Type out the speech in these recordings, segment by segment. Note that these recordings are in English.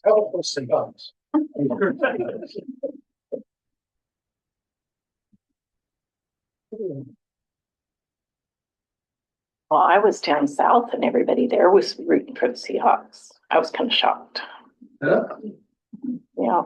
Help us and us. Well, I was down south and everybody there was rooting for the Seahawks. I was kind of shocked. Yeah. Yeah.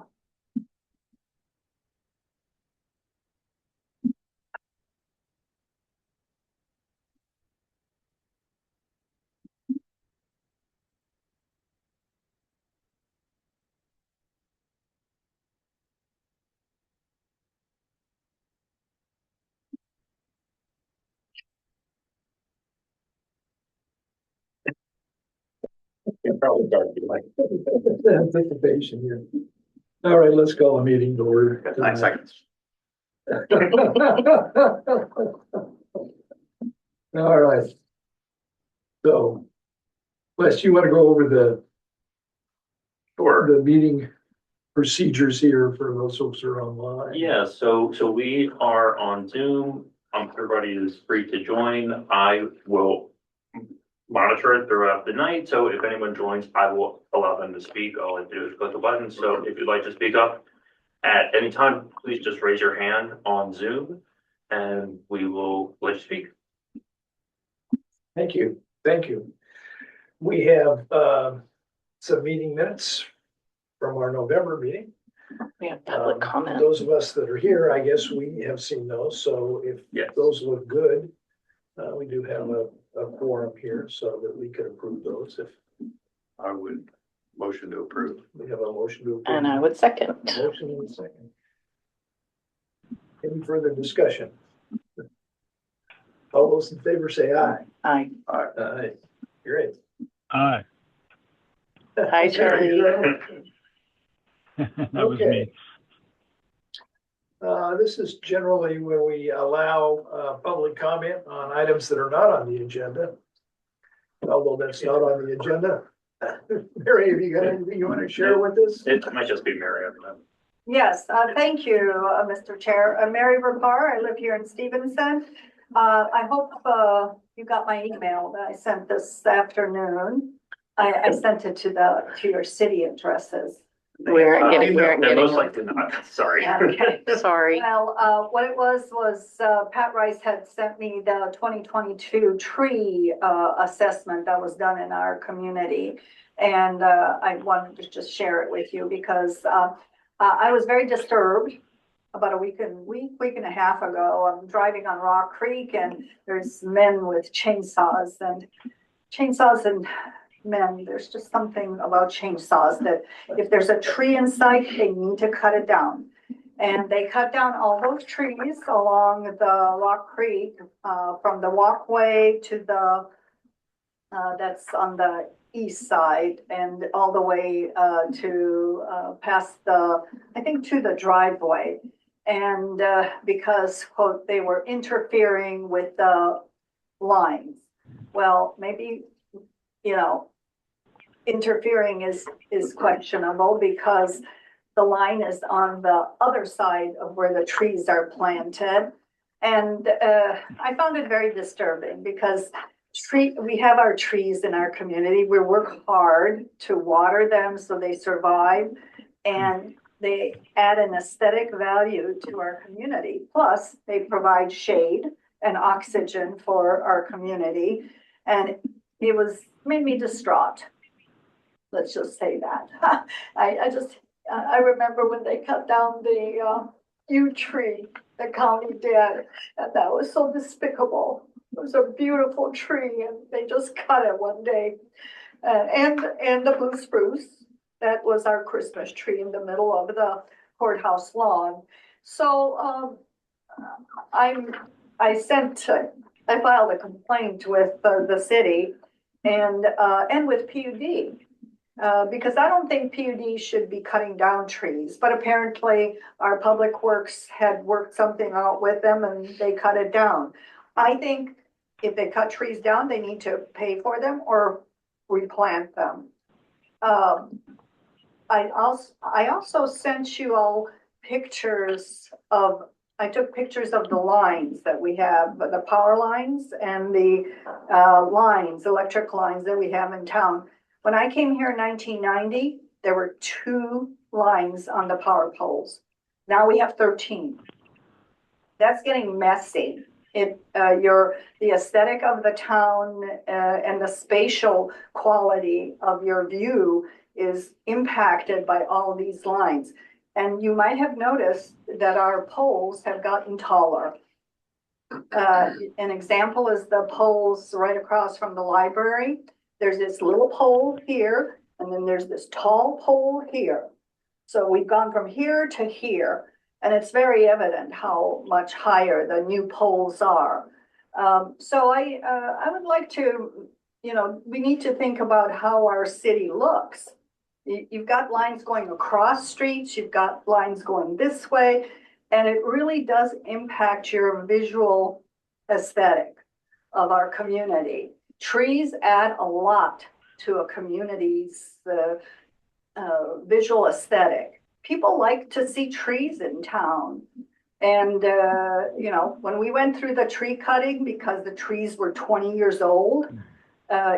It probably dark like anticipation here. All right, let's call a meeting to order. 9 seconds. All right. So, Wes, you want to go over the meeting procedures here for those folks who are online? Yeah, so we are on Zoom. Everybody is free to join. I will monitor it throughout the night. So if anyone joins, I will allow them to speak. All I do is click a button. So if you'd like to speak up at any time, please just raise your hand on Zoom and we will let you speak. Thank you. Thank you. We have some meeting minutes from our November meeting. We have public comment. Those of us that are here, I guess we have seen those. So if those look good, we do have a quorum here so that we could approve those. If I would motion to approve. we have a motion to approve. And I would second. Motion and a second. Any further discussion? All those in favor say aye. Aye. Aye. Great. Aye. Hi, Charlie. That was Okay. me. This is generally where we allow public comment on items that are not on the agenda. Although that's not on the agenda. Mary, have you got anything you want to share with us? It might just be Mary. I don't know. Yes, thank you, Mr. Chair. Mary Rapar, I live here in Stevenson. I hope you got my email that I sent this afternoon. I sent it to your city addresses. We aren't getting They're most them. likely not. Sorry. Okay. Sorry. Well, what it was Pat Rice had sent me the 2022 tree assessment that was done in our community. And I wanted to just share it with you because I was very disturbed about a week and a half ago. I'm driving on Rock Creek and there's men with chainsaws and men, there's just something about chainsaws that if there's a tree in sight, they need to cut it down. And they cut down all those trees along the Rock Creek, from the walkway to the, that's on the east side and all the way to past I think to the driveway. And because, quote, they were interfering with the lines. Well, maybe, interfering is questionable because the line is on the other side of where the trees are planted. And I found it very disturbing because we have our trees in our community. We work hard to water them so they survive and they add an aesthetic value to our community. Plus, they provide shade and oxygen for our community. And it made me distraught. Let's just say that. I remember when they cut down the huge tree the county did, and that was so despicable. It was a beautiful tree, and they just cut it one day. And the blue spruce, that was our Christmas tree in the middle of the courthouse lawn. So, I filed a complaint with the city and with PUD. Because I don't think PUD should be cutting down trees, but apparently our public works had worked something out with them and they cut it down. I think if they cut trees down, they need to pay for them or replant them. I also sent you all pictures of, I took pictures of the lines that we have, the power lines and the electric lines that we have in town. When I came here in 1990, there were 2 lines on the power poles. Now we have 13. That's getting messy. The aesthetic of the town and the spatial quality of your view is impacted by all these lines. And you might have noticed that our poles have gotten taller. An example is the poles right across from the library. There's this little pole here, and then there's this tall pole here. So we've gone from here to here, and it's very evident how much higher the new poles are. So I would like to, we need to think about how our city looks. You've got lines going across streets, you've got lines going this way, and it really does impact your visual aesthetic of our community. Trees add a lot to a community's visual aesthetic. People like to see trees in town. And, when we went through the tree cutting because the trees were 20 years old,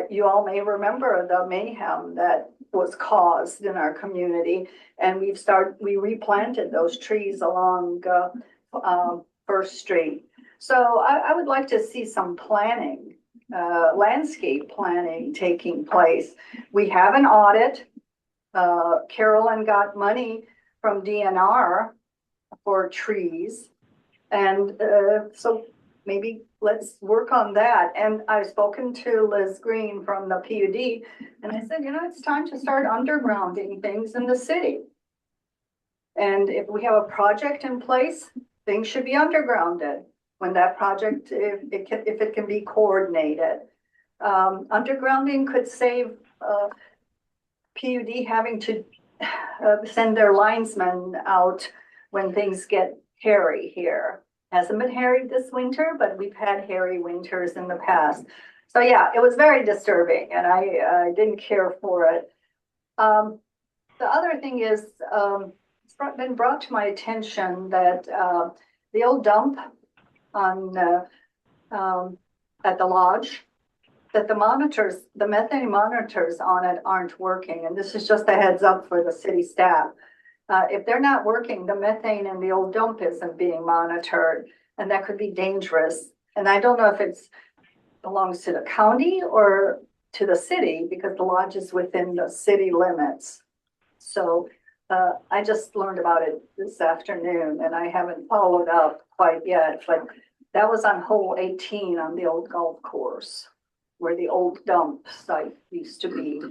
you all may remember the mayhem that was caused in our community. And we replanted those trees along First Street. So I would like to see some planning, landscape planning taking place. We have an audit. Carolyn got money from DNR for trees. And so maybe let's work on that. And I've spoken to Liz Green from the PUD, and I said, it's time to start undergrounding things in the city. And if we have a project in place, things should be undergrounded when that project, if it can be coordinated. Undergrounding could save PUD having to send their linesmen out when things get hairy here. Hasn't been hairy this winter, but we've had hairy winters in the past. So yeah, it was very disturbing, and I didn't care for it. The other thing is, it's been brought to my attention that the old dump on at the lodge, that the methane monitors on it aren't working, and this is just a heads up for the city staff. If they're not working, the methane in the old dump isn't being monitored, and that could be dangerous. And I don't know if it belongs to the county or to the city, because the lodge is within the city limits. So I just learned about it this afternoon, and I haven't followed up quite yet, but that was on hole 18 on the old golf course, where the old dump site used to be.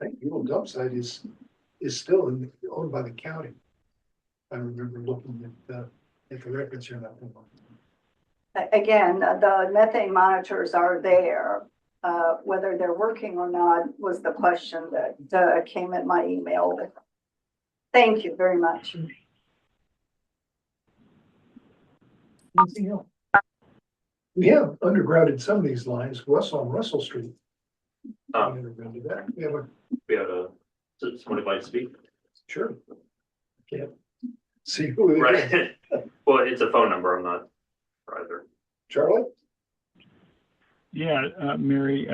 I think the old dump site is still owned by the county. I remember looking at the records here. Again, the methane monitors are there. Whether they're working or not was the question that came in my email. Thank you very much. Anything else? We have undergrounded some of these lines, west on Russell Street. Undergrounded that. We have somebody like to speak. Sure. Can't see who it is. Right. Well, it's a phone number. I'm not either. Charlie? Yeah, Mary,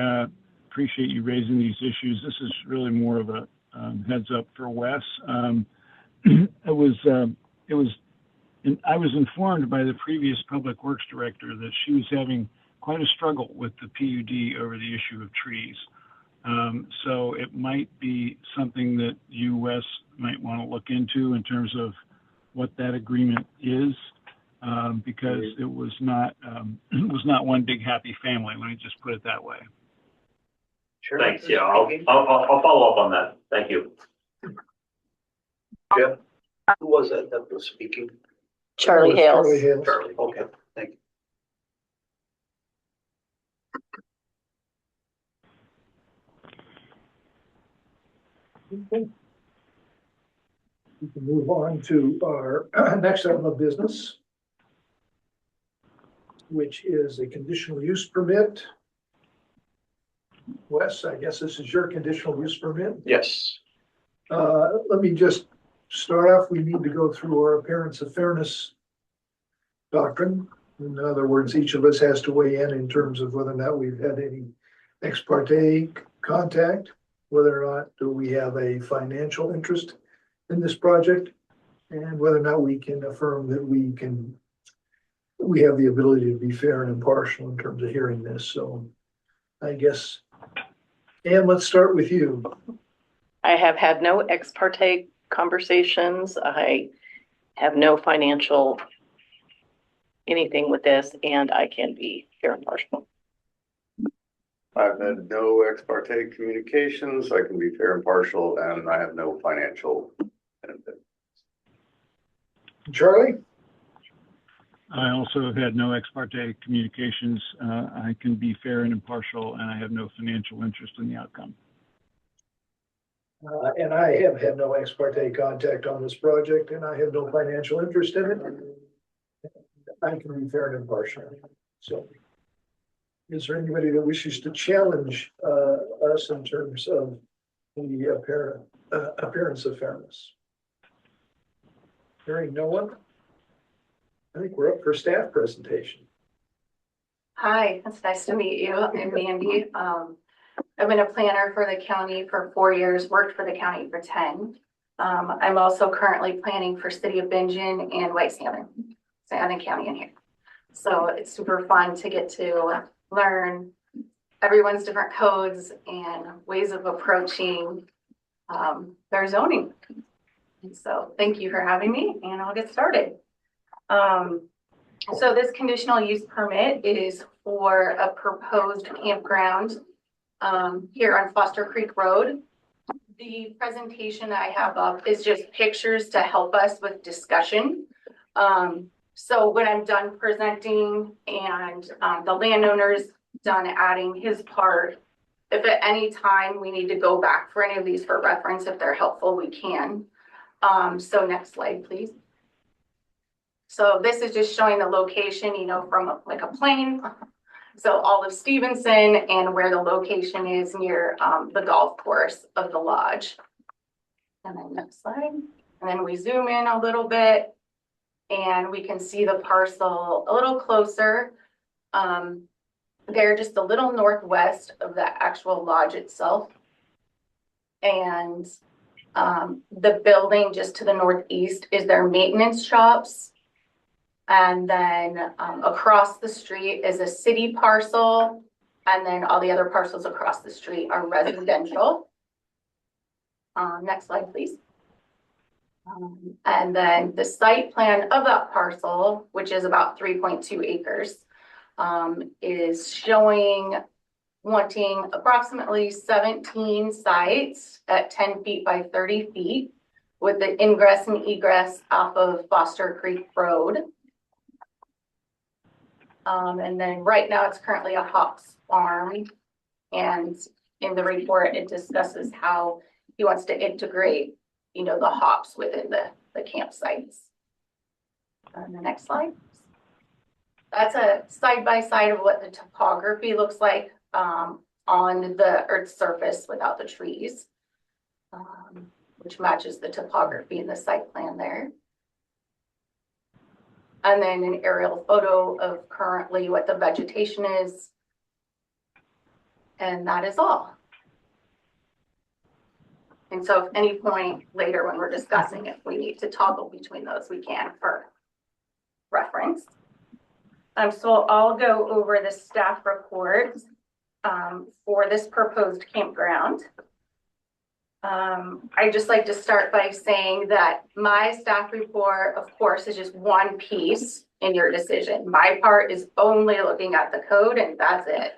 appreciate you raising these issues. This is really more of a heads up for Wes. I was informed by the previous public works director that she was having quite a struggle with the PUD over the issue of trees. So it might be something that you, Wes, might want to look into in terms of what that agreement is, because it was not one big happy family. Let me just put it that way. Sure. Thanks, yeah, I'll follow up on that. Thank you. Jeff, who was that was speaking? Charlie Hales. Charlie Hales. Charlie, okay, thank you. Okay. We can move on to our next item of business, which is a conditional use permit. Wes, I guess this is your conditional use permit. Yes. Let me just start off. We need to go through our appearance of fairness doctrine. In other words, each of us has to weigh in terms of whether or not we've had any ex parte contact, whether or not do we have a financial interest in this project, and whether or not we can affirm that we have the ability to be fair and impartial in terms of hearing this. So I guess, Ann, let's start with you. I have had no ex parte conversations. I have no financial anything with this, and I can be fair and partial. I've had no ex parte communications. I can be fair and partial, and I have no financial benefit. Charlie? I also have had no ex parte communications. I can be fair and impartial, and I have no financial interest in the outcome. And I have had no ex parte contact on this project, and I have no financial interest in it. I can be fair and impartial. So, is there anybody that wishes to challenge us in terms of the appearance of fairness? Hearing no one, I think we're up for staff presentation. Hi, it's nice to meet you. I'm Mandy. I've been a planner for the county for 4 years, worked for the county for 10. I'm also currently planning for City of Bingen and White Salmon County in here. So it's super fun to get to learn everyone's different codes and ways of approaching their zoning. And so thank you for having me, and I'll get started. So this conditional use permit is for a proposed campground here on Foster Creek Road. The presentation I have up is just pictures to help us with discussion. So when I'm done presenting and the landowner's done adding his part, if at any time we need to go back for any of these for reference, if they're helpful, we can. So next slide, please. So this is just showing the location, you know, from like a plane. So all of Stevenson and where the location is near the golf course of the lodge. And then next slide. And then we zoom in a little bit and we can see the parcel a little closer. They're just a little northwest of the actual lodge itself. And the building just to the northeast is their maintenance shops. And then across the street is a city parcel. And then all the other parcels across the street are residential. Next slide, please. And then the site plan of that parcel, which is about 3.2 acres, is showing wanting approximately 17 sites at 10 feet by 30 feet with the ingress and egress off of Foster Creek Road. And then right now it's currently a hops farm. And in the report, it discusses how he wants to integrate, you know, the hops within the campsites. And the next slide. That's a side-by-side of what the topography looks like on the Earth's surface without the trees, which matches the topography in the site plan there. And then an aerial photo of currently what the vegetation is. And that is all. And so at any point later when we're discussing if we need to toggle between those, we can for reference. So I'll go over the staff report for this proposed campground. I just like to start by saying that my staff report, of course, is just one piece in your decision. My part is only looking at the code and that's it.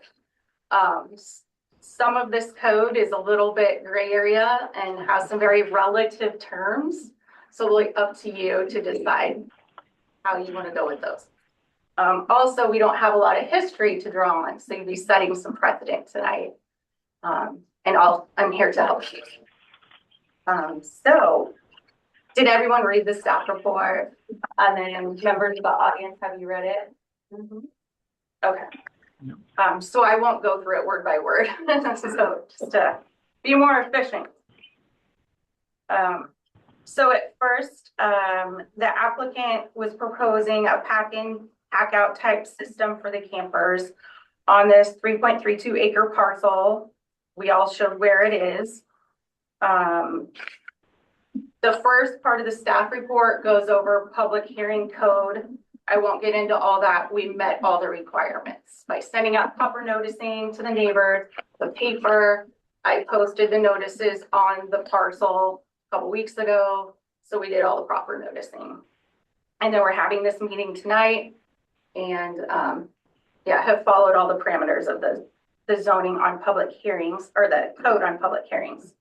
Some of this code is a little bit gray area and has some very relative terms. So really up to you to decide how you want to go with those. Also, we don't have a lot of history to draw on, so you'll be setting some precedent tonight. And I'm here to help you. So did everyone read the staff report? And then members of the audience, have you read it? Mm-hmm. Okay. Yep. So I won't go through it word by word. So just to be more efficient. So at first, the applicant was proposing a pack-out type system for the campers on this 3.32 acre parcel. We all showed where it is. The first part of the staff report goes over public hearing code. I won't get into all that. We met all the requirements by sending out proper noticing to the neighbors, the paper. I posted the notices on the parcel a couple weeks ago. So we did all the proper noticing. And then we're having this meeting tonight and have followed all the parameters of the zoning on public hearings or the code on public hearings.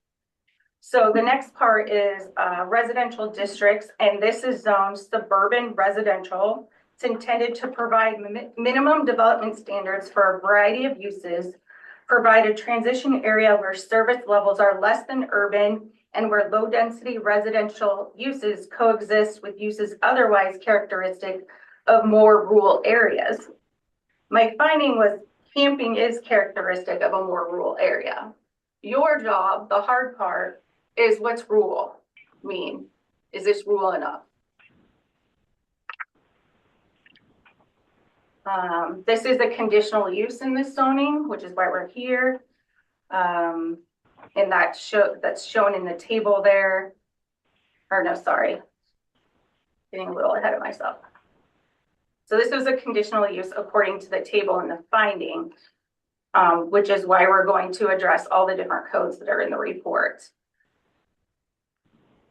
So the next part is residential districts, and this is zoned suburban residential. It's intended to provide minimum development standards for a variety of uses, provide a transition area where service levels are less than urban and where low density residential uses coexist with uses otherwise characteristic of more rural areas. My finding was camping is characteristic of a more rural area. Your job, the hard part, is what's rural mean? Is this rural enough? This is a conditional use in this zoning, which is why we're here. And that's shown in the table there. Or no, sorry. Getting a little ahead of myself. So this was a conditional use according to the table in the finding, which is why we're going to address all the different codes that are in the report.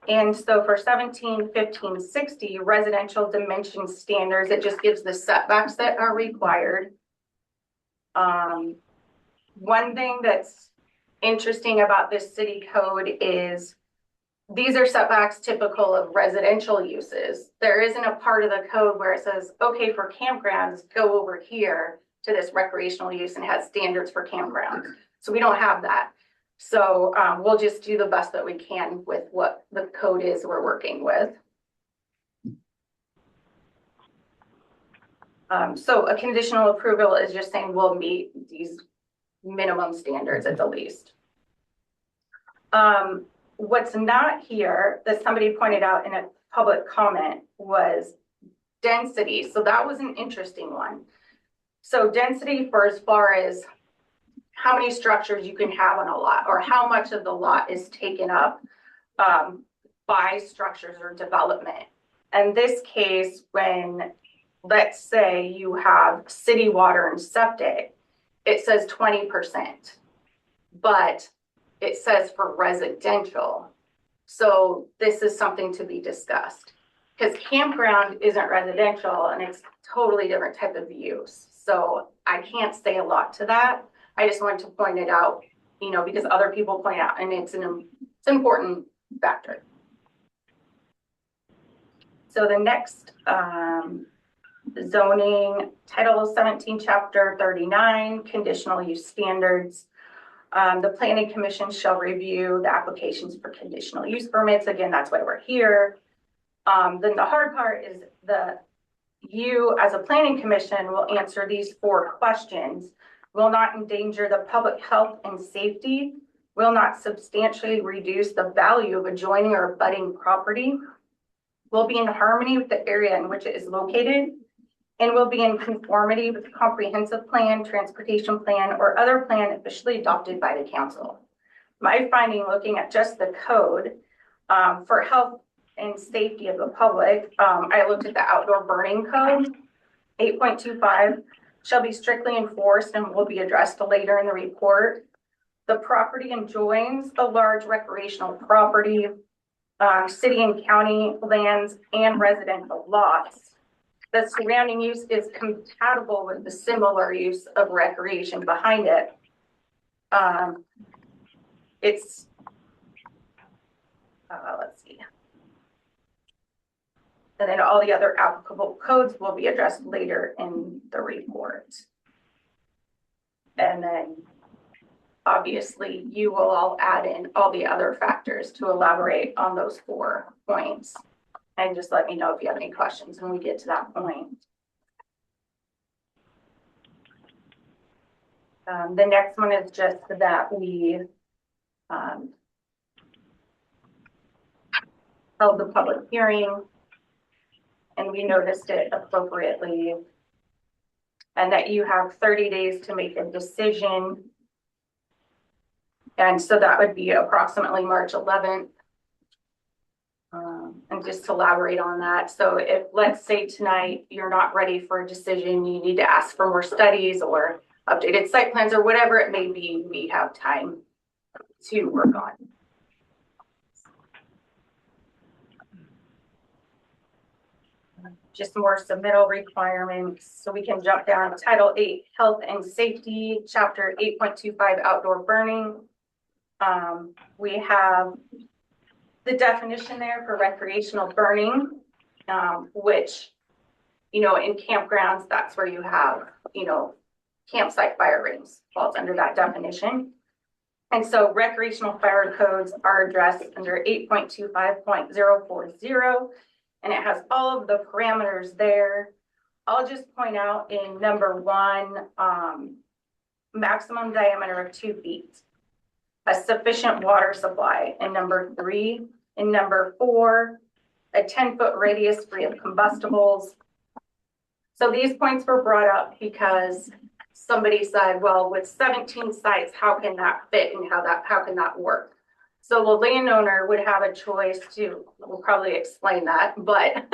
And so for 17-15-60 residential dimension standards, it just gives the setbacks that are required. One thing that's interesting about this city code is these are setbacks typical of residential uses. There isn't a part of the code where it says, okay, for campgrounds, go over here to this recreational use and has standards for campgrounds. So we don't have that. So we'll just do the best that we can with what the code is we're working with. So a conditional approval is just saying we'll meet these minimum standards at the least. What's not here that somebody pointed out in a public comment was density. So that was an interesting one. So density for as far as how many structures you can have on a lot or how much of the lot is taken up by structures or development. In this case, when let's say you have city water and septic, it says 20%, but it says for residential. So this is something to be discussed because campground isn't residential and it's totally different type of use. So I can't say a lot to that. I just wanted to point it out, you know, because other people point out and it's an important factor. So the next zoning, Title 17, Chapter 39, conditional use standards. The Planning Commission shall review the applications for conditional use permits. Again, that's why we're here. Then the hard part is you as a Planning Commission will answer these 4 questions. Will not endanger the public health and safety, will not substantially reduce the value of adjoining or abutting property, will be in harmony with the area in which it is located, and will be in conformity with the comprehensive plan, transportation plan, or other plan officially adopted by the council. My finding looking at just the code for health and safety of the public, I looked at the outdoor burning code, 8.25, shall be strictly enforced and will be addressed later in the report. The property adjoins a large recreational property, city and county lands and residential lots. The surrounding use is compatible with the similar use of recreation behind it. It's, let's see. And then all the other applicable codes will be addressed later in the report. And then obviously you will all add in all the other factors to elaborate on those 4 points. And just let me know if you have any questions when we get to that point. The next one is just that we held the public hearing and we noticed it appropriately, and that you have 30 days to make a decision. And so that would be approximately March 11th. And just to elaborate on that. So if, let's say tonight, you're not ready for a decision, you need to ask for more studies or updated site plans or whatever it may be, we have time to work on. Just more submittal requirements. So we can jump down Title 8, Health and Safety, Chapter 8.25, Outdoor Burning. We have the definition there for recreational burning, which, you know, in campgrounds, that's where you have, you know, campsite fire rings falls under that definition. And so recreational fire codes are addressed under 8.25.040, and it has all of the parameters there. I'll just point out in number 1, maximum diameter of 2 feet, a sufficient water supply in number 3. In number 4, a 10-foot radius free of combustibles. So these points were brought up because somebody said, well, with 17 sites, how can that fit and how can that work? So the landowner would have a choice to, we'll probably explain that, but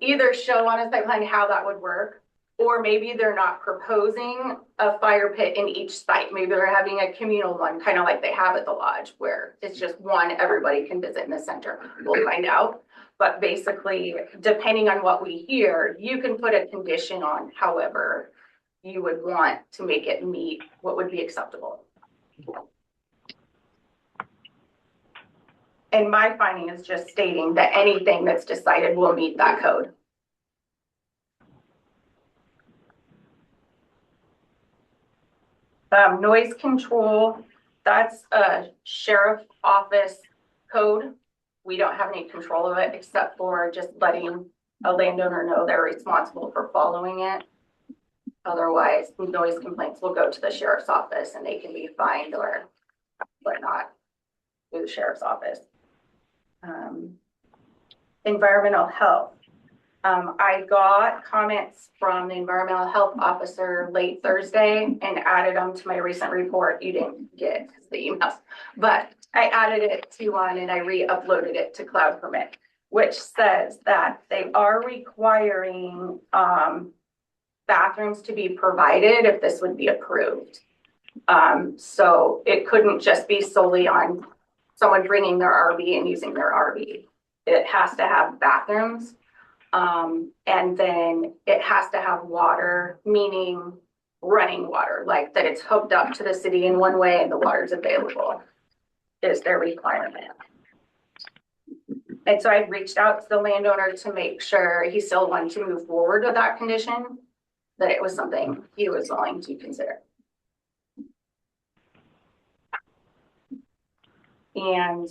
either show on a site plan how that would work, or maybe they're not proposing a fire pit in each site. Maybe they're having a communal one, kind of like they have at the lodge, where it's just one everybody can visit in the center. We'll find out. But basically, depending on what we hear, you can put a condition on however you would want to make it meet what would be acceptable. And my finding is just stating that anything that's decided will meet that code. Noise control, that's a sheriff office code. We don't have any control of it except for just letting a landowner know they're responsible for following it. Otherwise, noise complaints will go to the sheriff's office and they can be fined or whatnot through the sheriff's office. Environmental health. I got comments from the environmental health officer late Thursday and added them to my recent report. You didn't get the emails, but I added it to one and I re-uploaded it to Cloud Permit, which says that they are requiring bathrooms to be provided if this would be approved. So it couldn't just be solely on someone bringing their RV and using their RV. It has to have bathrooms. And then it has to have water, meaning running water, like that it's hooked up to the city in one way and the water's available is their requirement. And so I reached out to the landowner to make sure he still wanted to move forward with that condition, that it was something he was willing to consider. And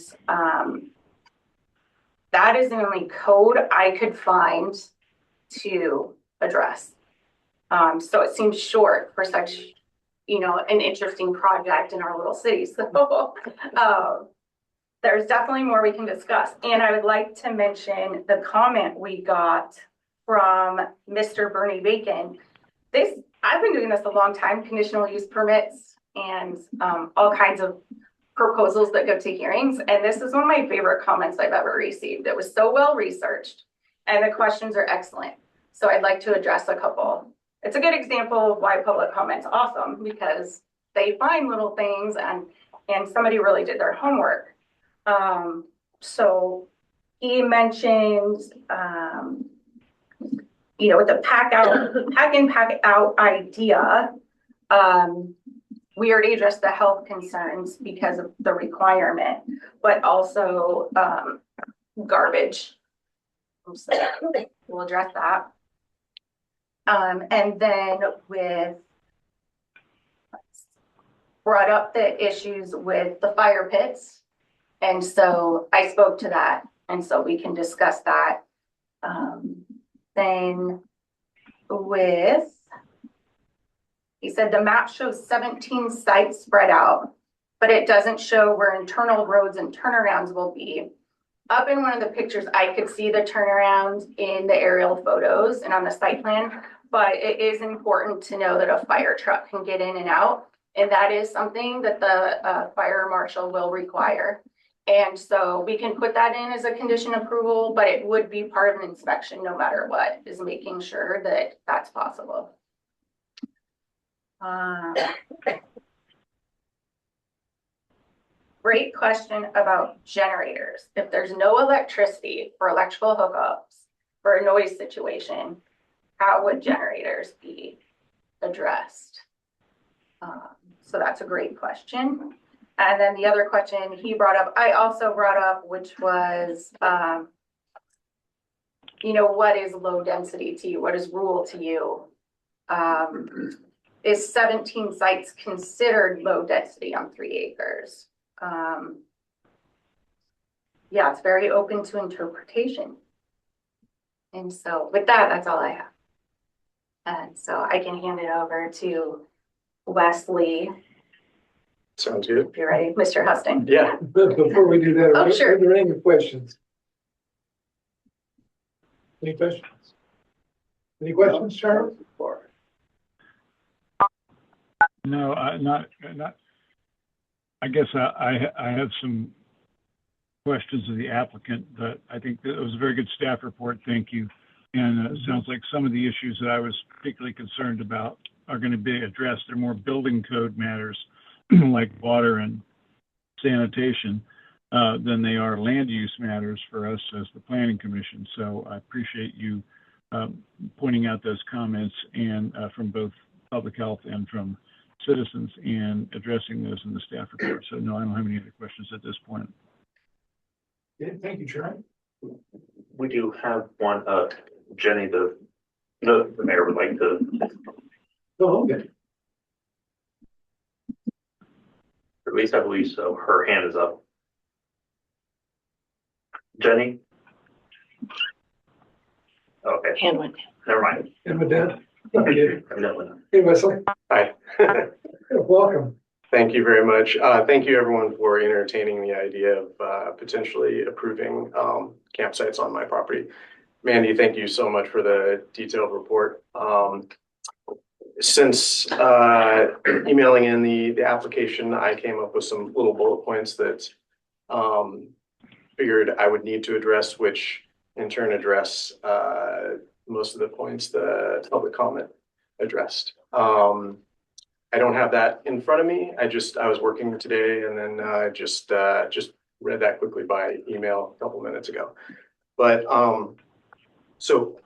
that is the only code I could find to address. So it seems short for such, you know, an interesting project in our little city. So there's definitely more we can discuss. And I would like to mention the comment we got from Mr. Bernie Bacon. I've been doing this a long time, conditional use permits and all kinds of proposals that go to hearings. And this is one of my favorite comments I've ever received. It was so well researched and the questions are excellent. So I'd like to address a couple. It's a good example of why public comment's awesome, because they find little things and somebody really did their homework. So he mentioned, with the pack in, pack out idea, we already addressed the health concerns because of the requirement, but also garbage. So we'll address that. And then brought up the issues with the fire pits. And so I spoke to that. And so we can discuss that. Then he said the map shows 17 sites spread out, but it doesn't show where internal roads and turnarounds will be. Up in one of the pictures, I could see the turnaround in the aerial photos and on the site plan, but it is important to know that a fire truck can get in and out. And that is something that the fire marshal will require. And so we can put that in as a condition approval, but it would be part of an inspection no matter what, is making sure that that's possible. Great question about generators. If there's no electricity for electrical hookups for a noise situation, how would generators be addressed? So that's a great question. And then the other question he brought up, I also brought up, which was, what is low density to you? What is rural to you? Is 17 sites considered low density on 3 acres? Yeah, it's very open to interpretation. And so with that, that's all I have. And so I can hand it over to Wesley. Sounds good. If you're ready, Mr. Husting. Yeah, but before we do that, Oh, sure. are there any questions? Any questions? Any questions, Charles? No, not. I guess I have some questions of the applicant, but I think that it was a very good staff report. Thank you. And it sounds like some of the issues that I was particularly concerned about are going to be addressed. They're more building code matters like water and sanitation than they are land use matters for us as the Planning Commission. So I appreciate you pointing out those comments and from both public health and from citizens and addressing those in the staff report. So no, I don't have any other questions at this point. Yeah, thank you, Charlie. We do have one, Jenny, the mayor would like to, Oh, okay. at least I believe so. Her hand is up. Jenny? Okay, Hand went down. never mind. And with that, okay. Evidently not. Hey, Wesley, Hi. welcome. Thank you very much. Thank you everyone for entertaining the idea of potentially approving campsites on my property. Mandy, thank you so much for the detailed report. Since emailing in the application, I came up with some little bullet points that figured I would need to address, which in turn address most of the points the public comment addressed. I don't have that in front of me. I was working today and then just read that quickly by email a couple minutes ago. But so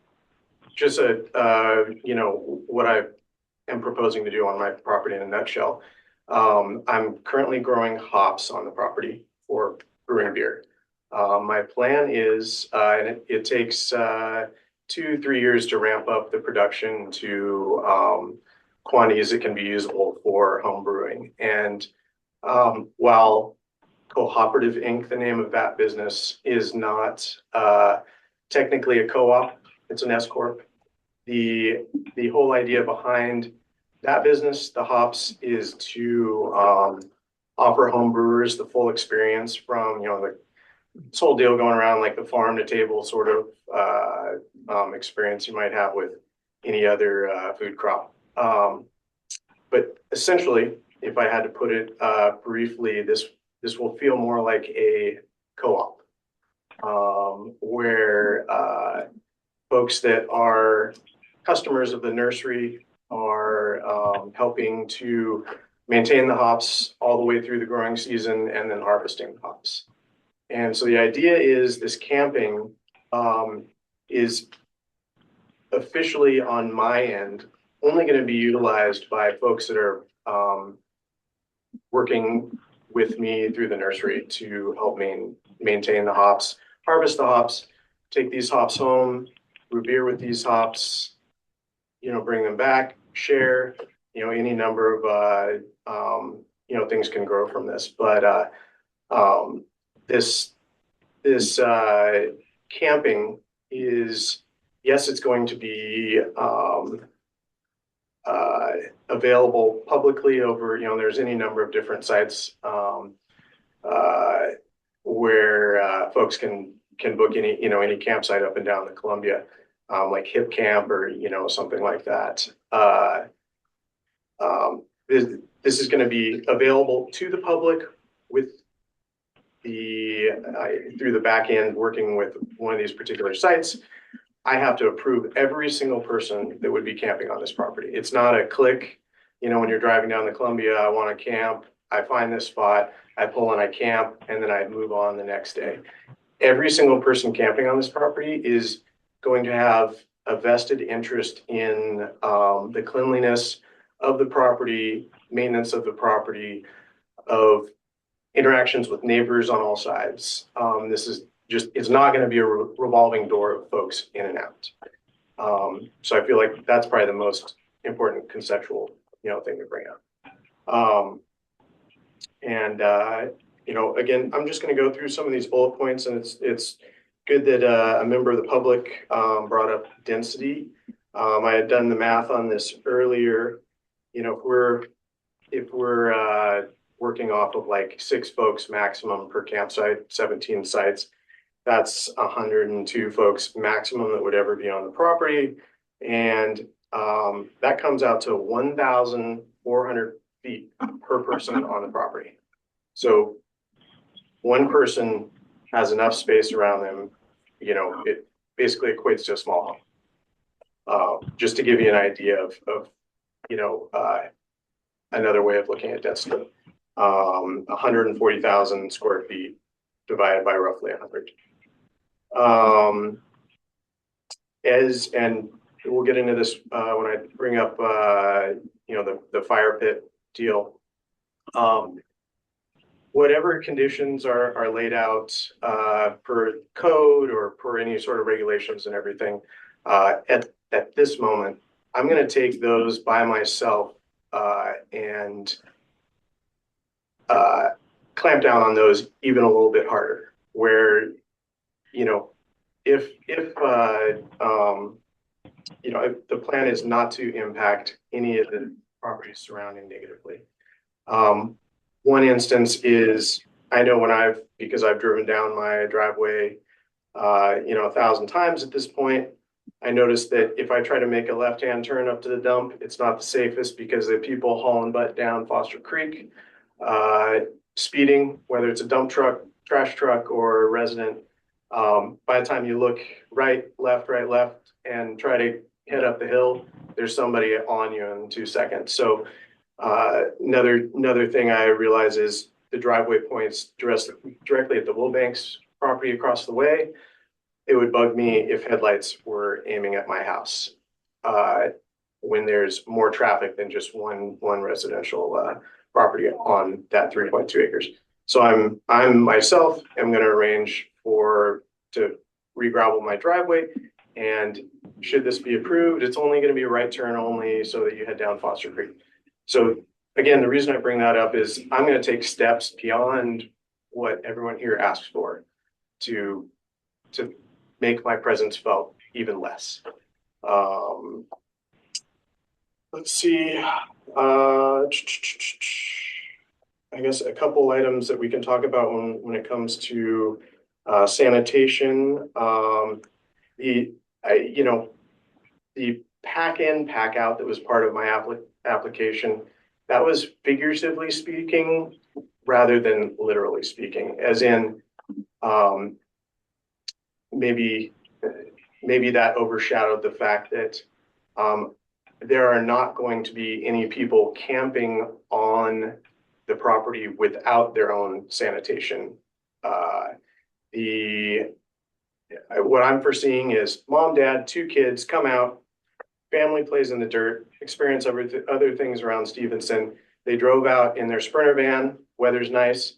just what I am proposing to do on my property in a nutshell. I'm currently growing hops on the property for brewing beer. My plan is, and it takes 2-3 years to ramp up the production to quantities that can be usable for home brewing. And while Cooperative Inc., the name of that business, is not technically a co-op, it's an S-corp. The whole idea behind that business, the hops, is to offer home brewers the full experience from, this whole deal going around like the farm to table sort of experience you might have with any other food crop. But essentially, if I had to put it briefly, this will feel more like a co-op where folks that are customers of the nursery are helping to maintain the hops all the way through the growing season and then harvesting the hops. And so the idea is this camping is officially on my end only going to be utilized by folks that are working with me through the nursery to help maintain the hops, harvest the hops, take these hops home, brew beer with these hops, bring them back, share, any number of, things can grow from this. But this camping is, yes, it's going to be available publicly over, there's any number of different sites where folks can book any campsite up and down the Columbia, like Hip Camp or, something like that. This is going to be available to the public with through the back end, working with one of these particular sites. I have to approve every single person that would be camping on this property. It's not a click, when you're driving down the Columbia, I want to camp, I find this spot, I pull and I camp, and then I move on the next day. Every single person camping on this property is going to have a vested interest in the cleanliness of the property, maintenance of the property, of interactions with neighbors on all sides. It's not going to be a revolving door of folks in and out. So I feel like that's probably the most important conceptual, thing to bring up. Again, I'm just going to go through some of these bullet points, and it's good that a member of the public brought up density. I had done the math on this earlier. If we're working off of like 6 folks maximum per campsite, 17 sites, that's 102 folks maximum that would ever be on the property. And that comes out to 1,400 feet per person on the property. So one person has enough space around them, it basically equates to a small home. Just to give you an idea of another way of looking at density. 140,000 square feet divided by roughly 100. And we'll get into this when I bring up the fire pit deal. Whatever conditions are laid out per code or per any sort of regulations and everything, at this moment, I'm going to take those by myself and clamp down on those even a little bit harder. Where, if the plan is not to impact any of the properties surrounding negatively. One instance is, I know because I've driven down my driveway, 1,000 times at this point, I noticed that if I try to make a left-hand turn up to the dump, it's not the safest because the people hauling butt down Foster Creek, speeding, whether it's a dump truck, trash truck, or a resident. By the time you look right, left, and try to head up the hill, there's somebody on you in 2 seconds. So another thing I realize is the driveway points directly at the Wilbanks property across the way. It would bug me if headlights were aiming at my house when there's more traffic than just one residential property on that 3.2 acres. So I'm myself am going to arrange to re-gravel my driveway, and should this be approved, it's only going to be a right turn only so that you head down Foster Creek. So again, the reason I bring that up is I'm going to take steps beyond what everyone here asks for to make my presence felt even less. Let's see. I guess a couple items that we can talk about when it comes to sanitation. The pack in, pack out that was part of my application, that was figuratively speaking rather than literally speaking, as in maybe that overshadowed the fact that there are not going to be any people camping on the property without their own sanitation. What I'm foreseeing is mom, dad, 2 kids come out, family plays in the dirt, experience other things around Stevenson. They drove out in their Sprinter van, weather's nice.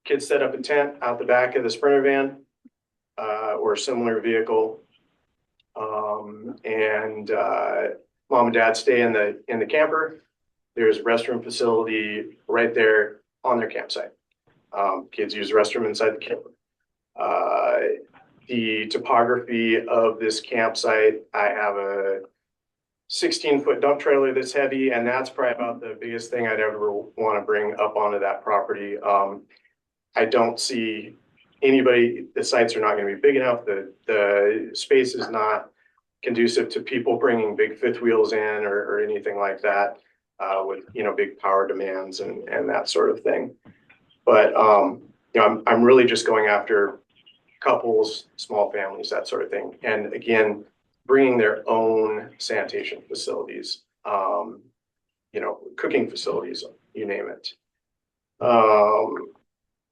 Kids set up a tent out the back of the Sprinter van or a similar vehicle. Mom and dad stay in the camper. There's a restroom facility right there on their campsite. Kids use the restroom inside the camper. The topography of this campsite, I have a 16-foot dump trailer that's heavy, and that's probably about the biggest thing I'd ever want to bring up onto that property. I don't see anybody, the sites are not going to be big enough. The space is not conducive to people bringing big fifth wheels in or anything like that with, big power demands and that sort of thing. But, I'm really just going after couples, small families, that sort of thing. And again, bringing their own sanitation facilities, cooking facilities, you name it.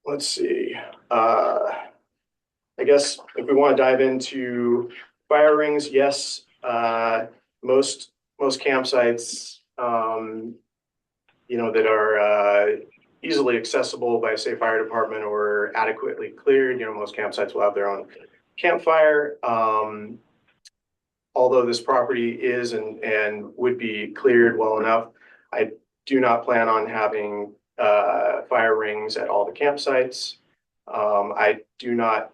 Let's see. I guess if we want to dive into fire rings, yes, most campsites, that are easily accessible by, say, fire department or adequately cleared. Most campsites will have their own campfire. Although this property is and would be cleared well enough, I do not plan on having fire rings at all the campsites. I do not.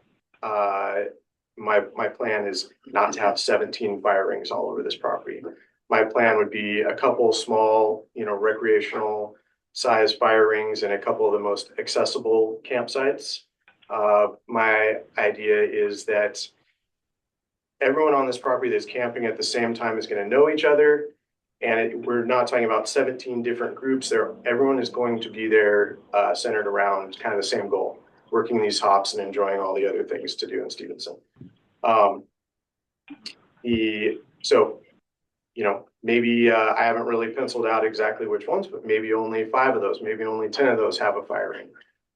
My plan is not to have 17 fire rings all over this property. My plan would be a couple small, recreational size fire rings in a couple of the most accessible campsites. My idea is that everyone on this property that's camping at the same time is going to know each other. And we're not talking about 17 different groups there. Everyone is going to be there centered around kind of the same goal, working these hops and enjoying all the other things to do in Stevenson. Maybe I haven't really penciled out exactly which ones, but maybe only 5 of those, maybe only 10 of those have a fire ring.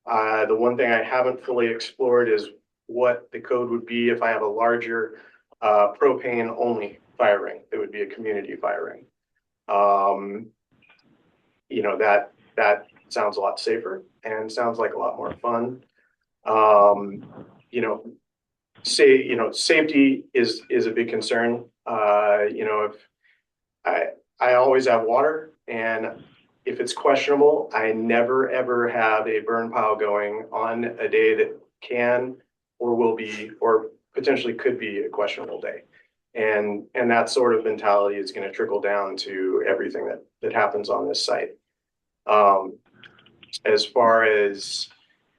The one thing I haven't fully explored is what the code would be if I have a larger propane only fire ring. It would be a community fire ring. That sounds a lot safer and sounds like a lot more fun. Safety is a big concern. If I always have water, and if it's questionable, I never ever have a burn pile going on a day that can or will be or potentially could be a questionable day. And that sort of mentality is going to trickle down to everything that happens on this site. As far as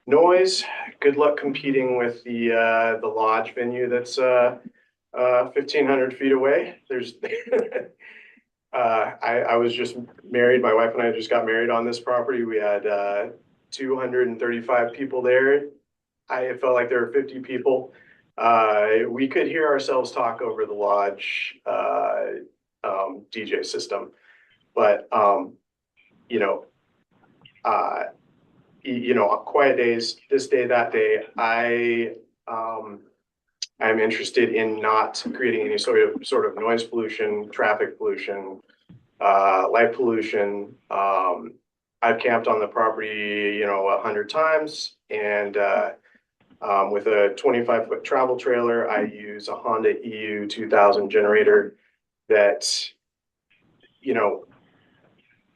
noise, good luck competing with the lodge venue that's 1,500 feet away. There's I was just married. My wife and I just got married on this property. We had 235 people there. I felt like there were 50 people. We could hear ourselves talk over the lodge DJ system, but quiet days, this day, that day, I'm interested in not creating any sort of noise pollution, traffic pollution, light pollution. I've camped on the property, 100 times, and with a 25-foot travel trailer, I use a Honda EU 2000 generator that,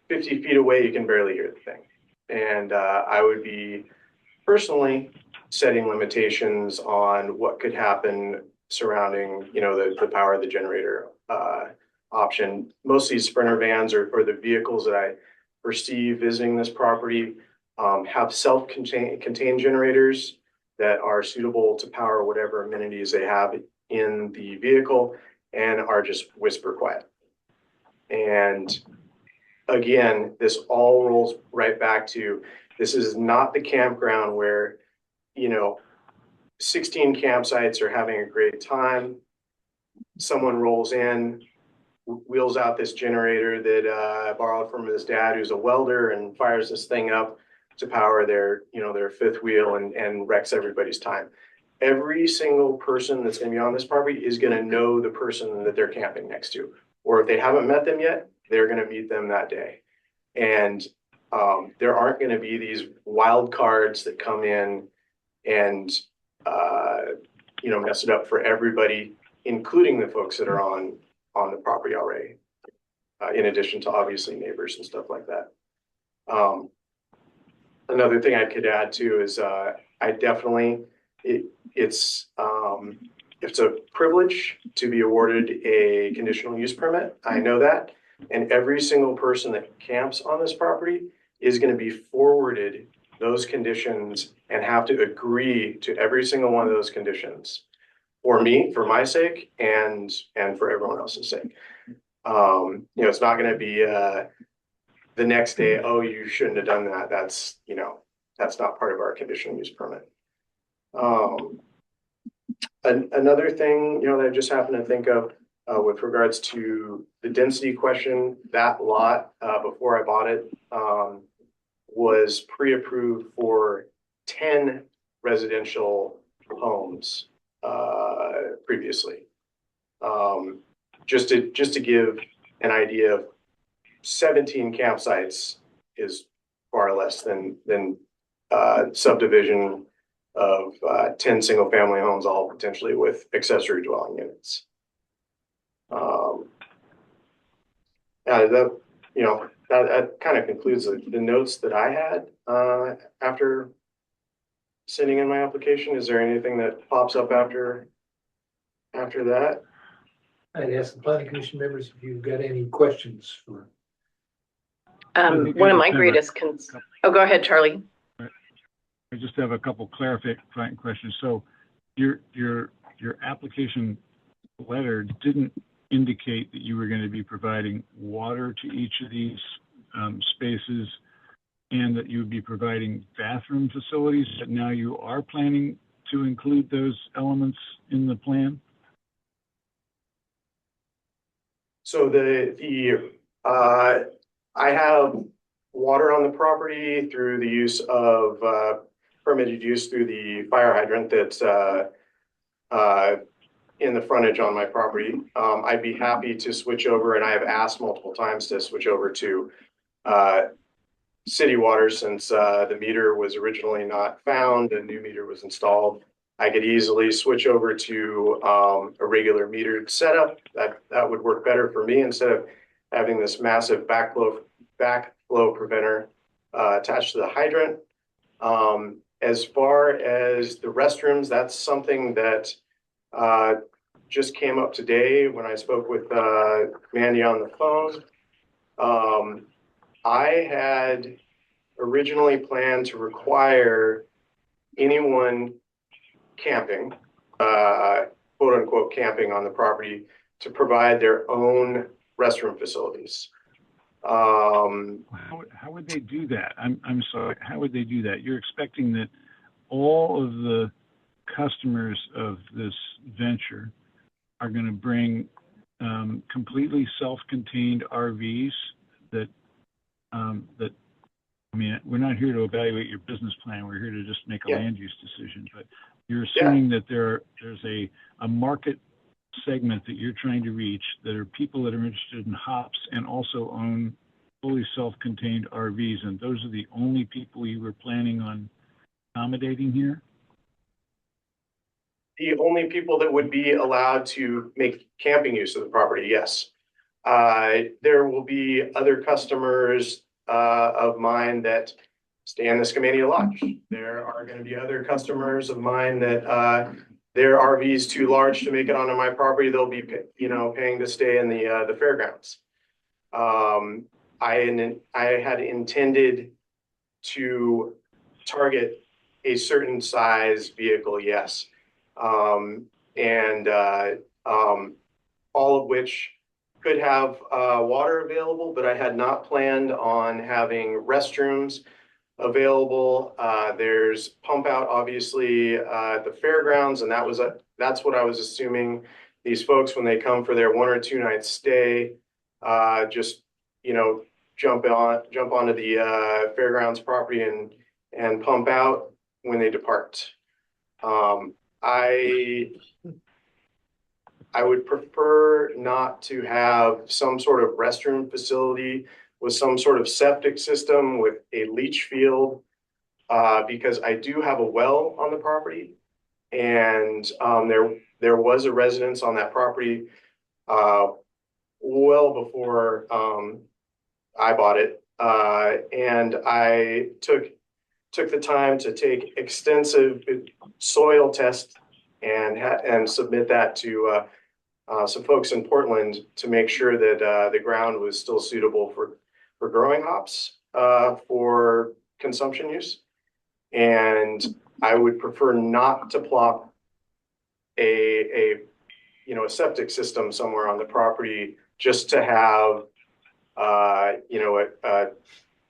50 feet away, you can barely hear the thing. And I would be personally setting limitations on what could happen surrounding, the power of the generator option. Most of these Sprinter vans or the vehicles that I perceive visiting this property have self-contained generators that are suitable to power whatever amenities they have in the vehicle and are just whisper quiet. And again, this all rolls right back to, this is not the campground where, 16 campsites are having a great time. Someone rolls in, wheels out this generator that I borrowed from his dad, who's a welder, and fires this thing up to power their, their fifth wheel and wrecks everybody's time. Every single person that's gonna be on this property is gonna know the person that they're camping next to. Or if they haven't met them yet, they're gonna meet them that day. And there aren't gonna be these wild cards that come in and mess it up for everybody, including the folks that are on the property already. In addition to obviously neighbors and stuff like that. Another thing I could add too is I definitely it's a privilege to be awarded a conditional use permit. I know that, and every single person that camps on this property is going to be forwarded those conditions and have to agree to every single one of those conditions for me, for my sake, and for everyone else's sake. It's not going to be the next day, oh, you shouldn't have done that. That's not part of our conditional use permit. Another thing, that I just happened to think of with regards to the density question, that lot before I bought it was pre-approved for 10 residential homes previously. Just to give an idea of 17 campsites is far less than subdivision of 10 single family homes, all potentially with accessory dwelling units. That kind of concludes the notes that I had after sending in my application. Is there anything that pops up after that? I'd ask the planning commission members if you've got any questions for. One of my greatest oh, go ahead, Charlie. I just have a couple clarifying questions. So your application letter didn't indicate that you were going to be providing water to each of these spaces and that you would be providing bathroom facilities, but now you are planning to include those elements in the plan? So I have water on the property through the use of permitted use through the fire hydrant that's in the frontage on my property. I'd be happy to switch over, and I have asked multiple times to switch over to city water since the meter was originally not found, a new meter was installed. I could easily switch over to a regular metered setup. That would work better for me instead of having this massive backflow preventer attached to the hydrant. As far as the restrooms, that's something that just came up today when I spoke with Mandy on the phone. I had originally planned to require anyone camping, quote unquote camping on the property, to provide their own restroom facilities. How would they do that? I'm sorry. How would they do that? You're expecting that all of the customers of this venture are going to bring completely self-contained RVs that I mean, we're not here to evaluate your business plan. We're here to just make a land use decision. But you're assuming that there's a market segment that you're trying to reach that are people that are interested in hops and also own fully self-contained RVs, and those are the only people you were planning on accommodating here? The only people that would be allowed to make camping use of the property, yes. There will be other customers of mine that stay in the Skamania Lodge. There are going to be other customers of mine that their RV is too large to make it onto my property. They'll be, paying to stay in the fairgrounds. I had intended to target a certain size vehicle, yes. All of which could have water available, but I had not planned on having restrooms available. There's pump out obviously at the fairgrounds, and that's what I was assuming these folks, when they come for their 1 or 2 night stay, just, jump onto the fairgrounds property and pump out when they depart. I would prefer not to have some sort of restroom facility with some sort of septic system with a leach field, because I do have a well on the property, and there was a residence on that property well before I bought it, and I took the time to take extensive soil tests and submit that to some folks in Portland to make sure that the ground was still suitable for growing hops for consumption use. And I would prefer not to plop a septic system somewhere on the property just to have a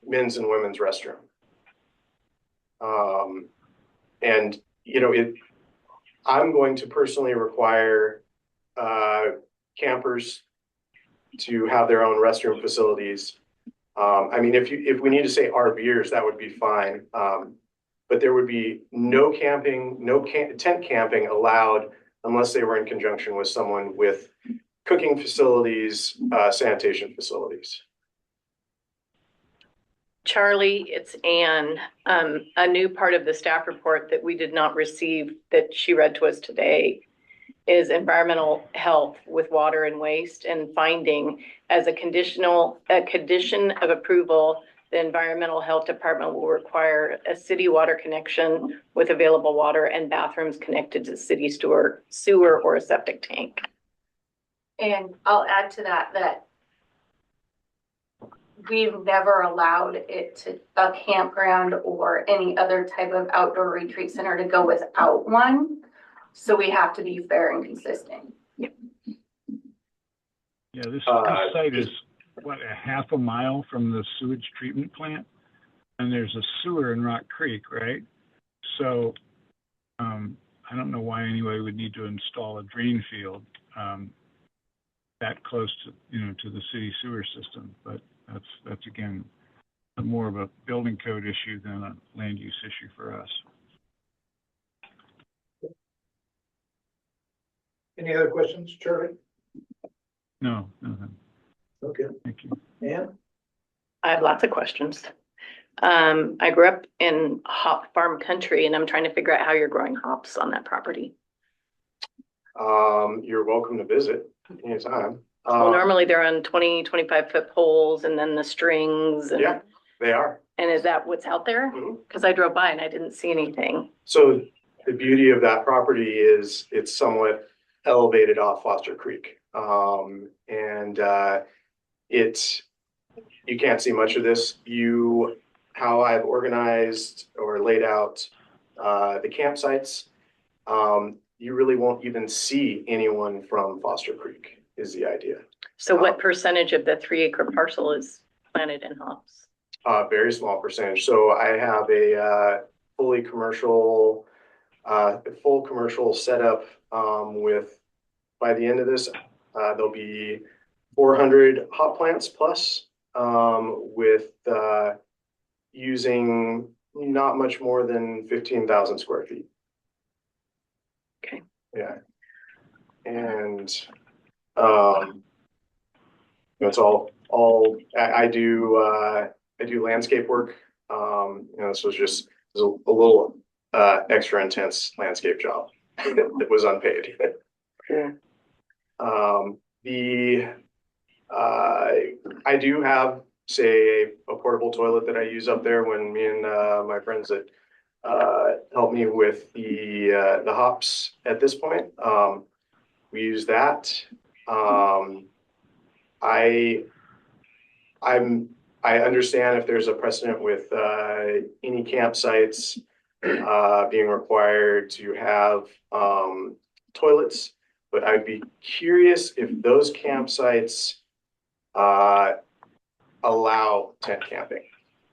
men's and women's restroom. I'm going to personally require campers to have their own restroom facilities. If we need to say RVers, that would be fine. But there would be no camping, tent camping allowed unless they were in conjunction with someone with cooking facilities, sanitation facilities. Charlie, it's Anne. A new part of the staff report that we did not receive that she read to us today is environmental health with water and waste, and finding as a condition of approval, the environmental health department will require a city water connection with available water and bathrooms connected to city sewer or a septic tank. And I'll add to that we've never allowed a campground or any other type of outdoor retreat center to go without one. So we have to be fair and consistent. Yeah, this site is what, a half a mile from the sewage treatment plant, and there's a sewer in Rock Creek, right? So I don't know why anybody would need to install a drain field that close to the city sewer system, but that's again more of a building code issue than a land use issue for us. Any other questions, Charlie? No, nothing. Okay, Thank you. Ann? I have lots of questions. I grew up in hop farm country, and I'm trying to figure out how you're growing hops on that property. You're welcome to visit anytime. Well, normally they're on 25-foot poles and then the strings. And, yeah, they are. And is that what's out there? Because I drove by and I didn't see anything. So the beauty of that property is it's somewhat elevated off Foster Creek. You can't see much of this. How I've organized or laid out the campsites, you really won't even see anyone from Foster Creek is the idea. So what percentage of the 3-acre parcel is planted in hops? Very small percentage. So I have a full commercial setup with, by the end of this, there'll be 400 hop plants plus, with using not much more than 15,000 square feet. Okay. Yeah. And it's all I do landscape work. This was just a little extra intense landscape job that was unpaid. Yeah. I do have, say, a portable toilet that I use up there when me and my friends that help me with the hops at this point. We use that. I understand if there's a precedent with any campsites being required to have toilets, but I'd be curious if those campsites allow tent camping.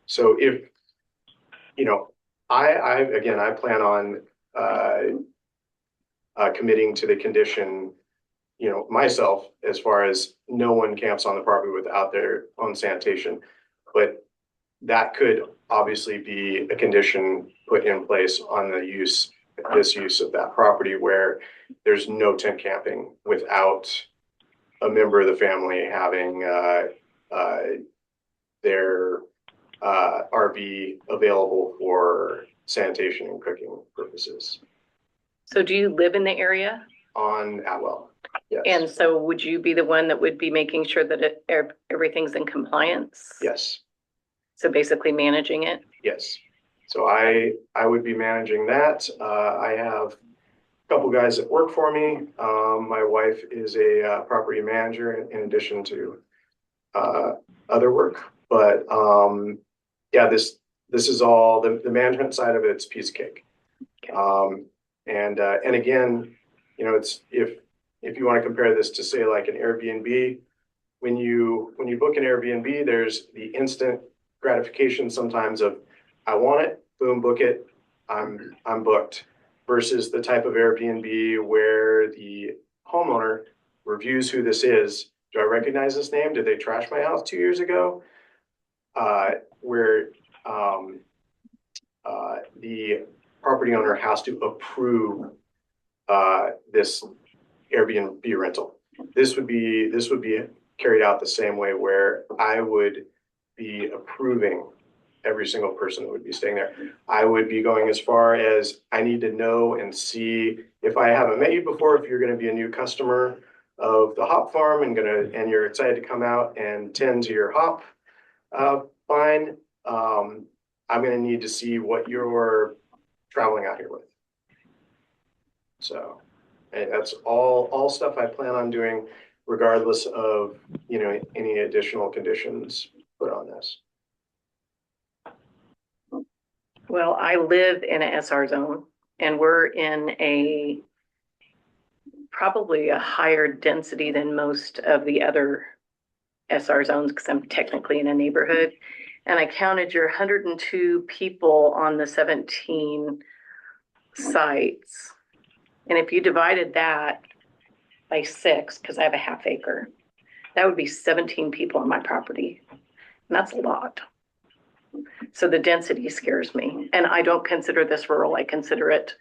So if, I plan on committing to the condition, myself, as far as no one camps on the property without their own sanitation. But that could obviously be a condition put in place on this use of that property, where there's no tent camping without a member of the family having their RV available for sanitation and cooking purposes So do you live in the area? on Atwell. Yes. And so would you be the one that would be making sure that everything's in compliance? Yes. So basically managing it? Yes. So I would be managing that. I have a couple guys that work for me. My wife is a property manager in addition to other work. But yeah, this is all the management side of it's piece of cake. Okay. And again, it's if you want to compare this to, say, like an Airbnb, when you book an Airbnb, there's the instant gratification sometimes of, I want it, boom, book it, I'm booked, versus the type of Airbnb where the homeowner reviews who this is. Do I recognize this name? Did they trash my house 2 years ago? Where the property owner has to approve this Airbnb rental. This would be carried out the same way, where I would be approving every single person that would be staying there. I would be going as far as, I need to know and see, if I haven't met you before, if you're going to be a new customer of the hop farm and you're excited to come out and tend to your hop vine, I'm going to need to see what you're traveling out here with. So, and that's all stuff I plan on doing, regardless of, any additional conditions put on this. Well, I live in a SR zone, and we're in probably a higher density than most of the other SR zones, because I'm technically in a neighborhood. And I counted your 102 people on the 17 sites. And if you divided that by 6, because I have a half acre, that would be 17 people on my property. And that's a lot. So the density scares me. And I don't consider this rural. I consider it,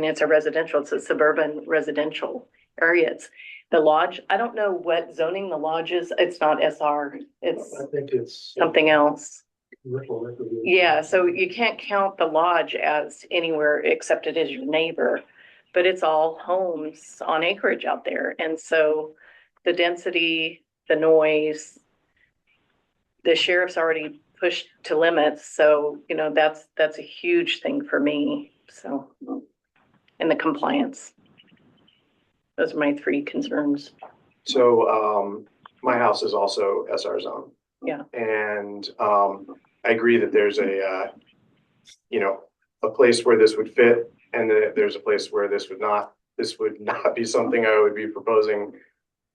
it's a residential, it's a suburban residential area. It's the lodge. I don't know what zoning the lodge is. It's not SR. It's I think it's something else. recreation. Yeah, so you can't count the lodge as anywhere except it is your neighbor, but it's all homes on acreage out there. And so the density, the noise, the sheriff's already pushed to limits. So, that's a huge thing for me. So, and the compliance. Those are my 3 concerns. So my house is also SR zone. Yeah. And I agree that there's a place where this would fit, and that there's a place where this would not. This would not be something I would be proposing,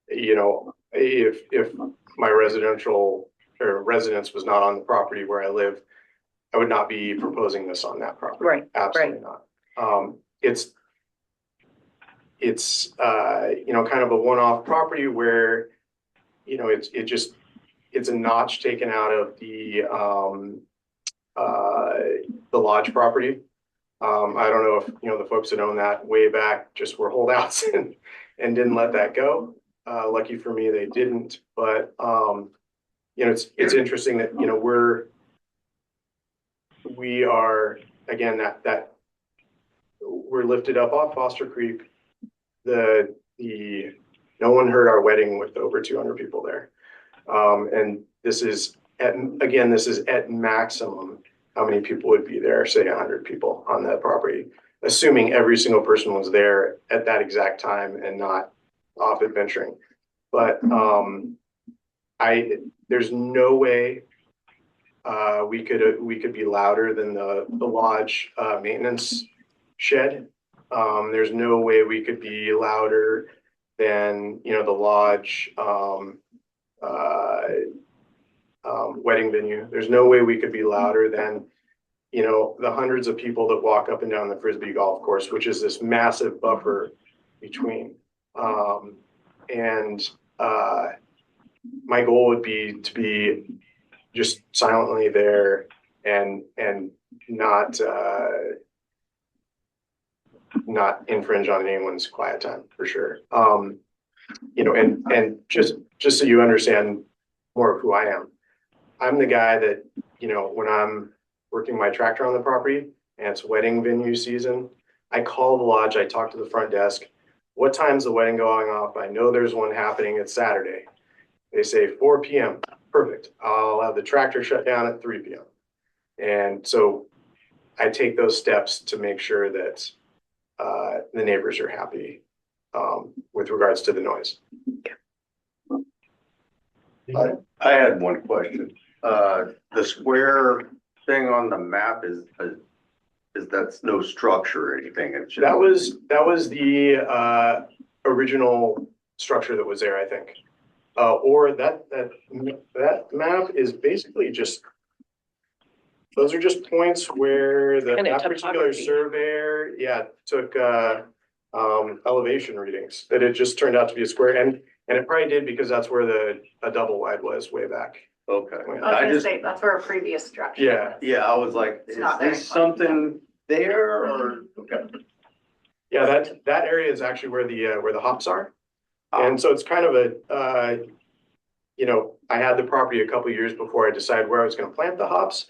if my residential or residence was not on the property where I live, I would not be proposing this on that property. Right. Absolutely not. It's kind of a one-off property where, it's a notch taken out of the lodge property. I don't know if, the folks that own that way back just were holdouts and didn't let that go. Lucky for me, they didn't, but, it's interesting that, we are, again, that we're lifted up off Foster Creek. No one heard our wedding with over 200 people there. And this is at maximum how many people would be there, say 100 people on that property, assuming every single person was there at that exact time and not off adventuring. But there's no way we could be louder than the lodge maintenance shed. There's no way we could be louder than, the lodge wedding venue. There's no way we could be louder than, the hundreds of people that walk up and down the Frisbee golf course, which is this massive buffer between. And my goal would be to be just silently there and not infringe on anyone's quiet time for sure. You know, and just so you understand more of who I am, I'm the guy that, you know, when I'm working my tractor on the property and it's wedding venue season, I call the lodge, I talk to the front desk. What time's the wedding going off? I know there's one happening. It's Saturday. They say 4 p.m. Perfect. I'll have the tractor shut down at 3 p.m. And so I take those steps to make sure that the neighbors are happy with regards to the noise. I had one question. The square thing on the map is that's no structure or anything. It's just. That was the original structure that was there, I think. Or that map is basically just, those are just points where that particular topography. surveyor, took elevation readings, that it just turned out to be a square, and it probably did because that's where a double wide was way back. Okay. I was gonna say, that's where a previous structure. Yeah. was. Yeah, I was like, It's is not very this fun. something there or? Okay. Yeah, that area is actually where the hops are. And so it's kind of a, you know, I had the property a couple of years before I decided where I was gonna plant the hops.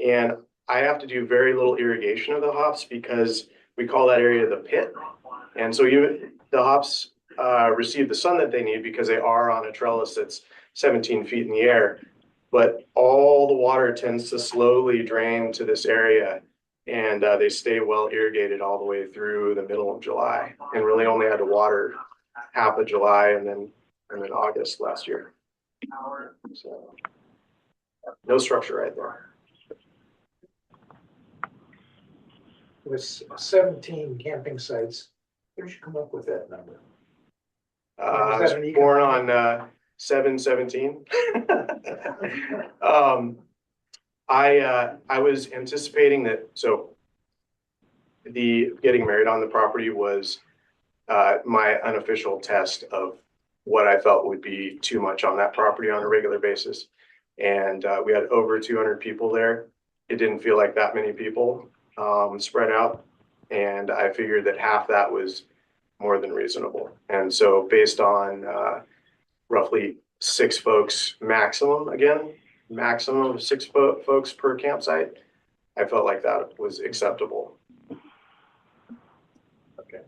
And I have to do very little irrigation of the hops because we call that area the pit. And so the hops receive the sun that they need because they are on a trellis that's 17 feet in the air. But all the water tends to slowly drain to this area, and they stay well irrigated all the way through the middle of July, and really only had to water half of July and then August last year. So no structure right there. With 17 camping sites, where'd you come up with that number? I was born on 7/17. I was anticipating that, so the getting married on the property was my unofficial test of what I felt would be too much on that property on a regular basis. And we had over 200 people there. It didn't feel like that many people spread out. And I figured that half that was more than reasonable. And so based on roughly 6 folks maximum of 6 folks per campsite, I felt like that was acceptable. Okay.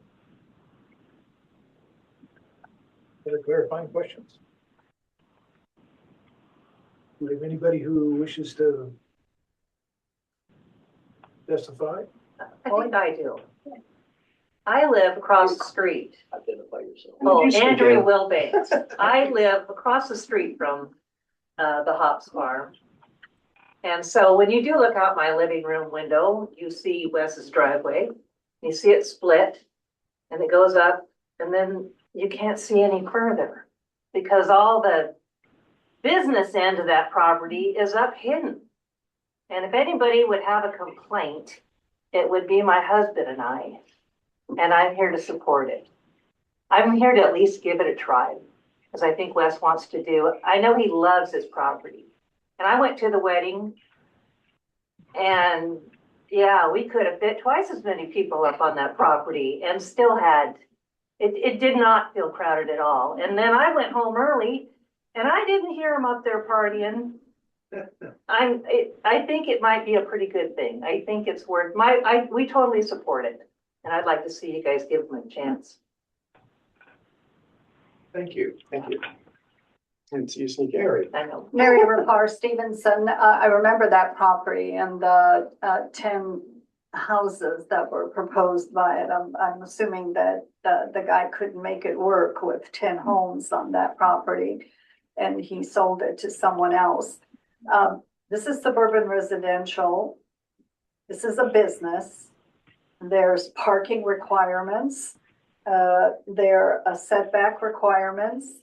Other clarifying questions? Do we have anybody who wishes to testify? I think I do. I live across the street. Identify yourself. Oh, You speak Andrea in. Wilbanks. I live across the street from the Hops Farm. And so when you do look out my living room window, you see Wes's driveway. You see it split and it goes up, and then you can't see any further because all the business end of that property is up hidden. And if anybody would have a complaint, it would be my husband and I. And I'm here to support it. I'm here to at least give it a try, because I think Wes wants to do it. I know he loves his property. And I went to the wedding, and yeah, we could have fit twice as many people up on that property and still had, it did not feel crowded at all. And then I went home early and I didn't hear them up there partying. I think it might be a pretty good thing. I think it's worth we totally support it. And I'd like to see you guys give them a chance. Thank you. Thank you. And see you, sneak Mary. I know. Mary Rapar Stevenson, I remember that property and the 10 houses that were proposed by it. I'm assuming that the guy couldn't make it work with 10 homes on that property, and he sold it to someone else. This is suburban residential. This is a business. There's parking requirements. There are setback requirements.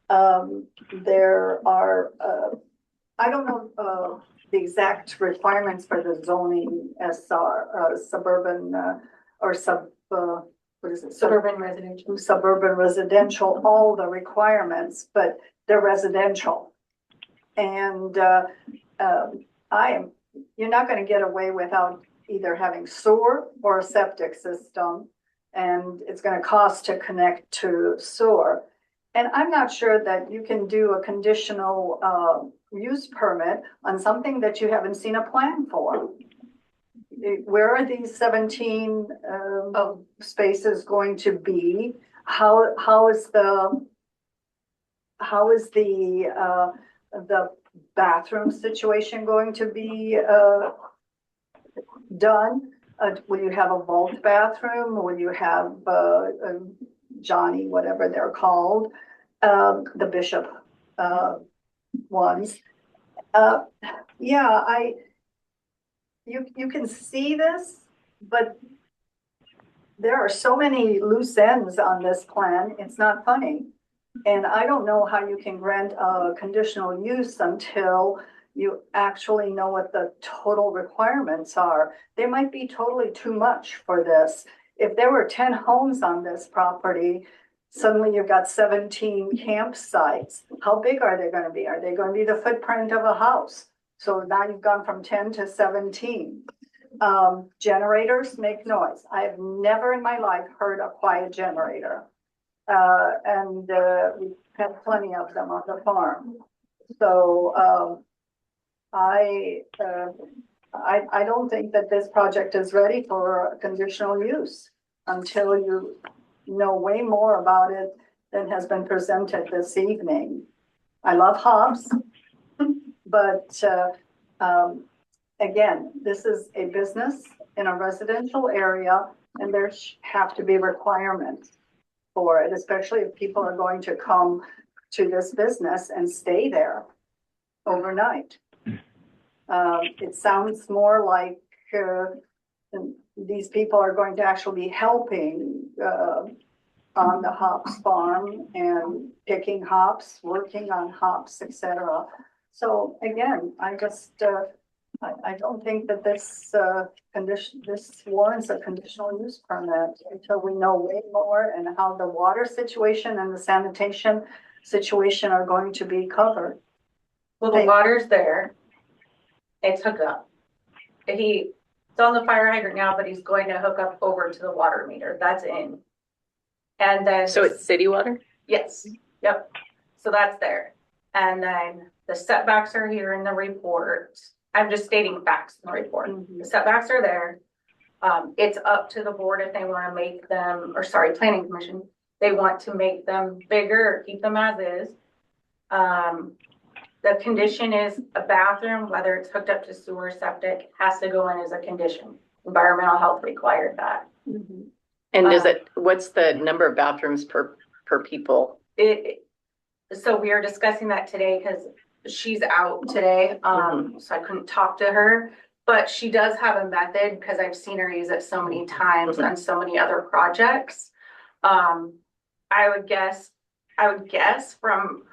There are, I don't know the exact requirements for the zoning SR, suburban or what is it? Suburban residential. Suburban residential, all the requirements, but they're residential. And, you're not gonna get away without either having sewer or a septic system. And it's gonna cost to connect to sewer. And I'm not sure that you can do a conditional, use permit on something that you haven't seen a plan for. Where are these 17 spaces going to be? How is the bathroom situation going to be done? Will you have a vault bathroom? Will you have Johnny, whatever they're called, the Bishop ones? Yeah, you can see this, but there are so many loose ends on this plan, it's not funny. And I don't know how you can grant a conditional use until you actually know what the total requirements are. They might be totally too much for this. If there were 10 homes on this property, suddenly you've got 17 campsites. How big are they gonna be? Are they gonna be the footprint of a house? So now you've gone from 10 to 17. Generators make noise. I have never in my life heard a quiet generator. And we have plenty of them on the farm. So I don't think that this project is ready for conditional use until you know way more about it than has been presented this evening. I love hops, but again, this is a business in a residential area, and there have to be requirements for it, especially if people are going to come to this business and stay there overnight. It sounds more like these people are going to actually be helping on the hops farm and picking hops, working on hops, etc. So again, I just I don't think that this this warrants a conditional use permit until we know way more and how the water situation and the sanitation situation are going to be covered. Well, the water's there. It's hooked up. It's on the fire hydrant now, but he's going to hook up over to the water meter. That's in. And then. So it's city water? Yes, yep. So that's there. And then the setbacks are here in the report. I'm just stating facts in the report. The setbacks are there. It's up to the board if they want to make them, or sorry, planning commission. They want to make them bigger or keep them as is. The condition is a bathroom, whether it's hooked up to sewer septic, has to go in as a condition. Environmental health required that. And what's the number of bathrooms per people? So we are discussing that today because she's out today. So I couldn't talk to her, but she does have a method because I've seen her use it so many times on so many other projects. I would guess from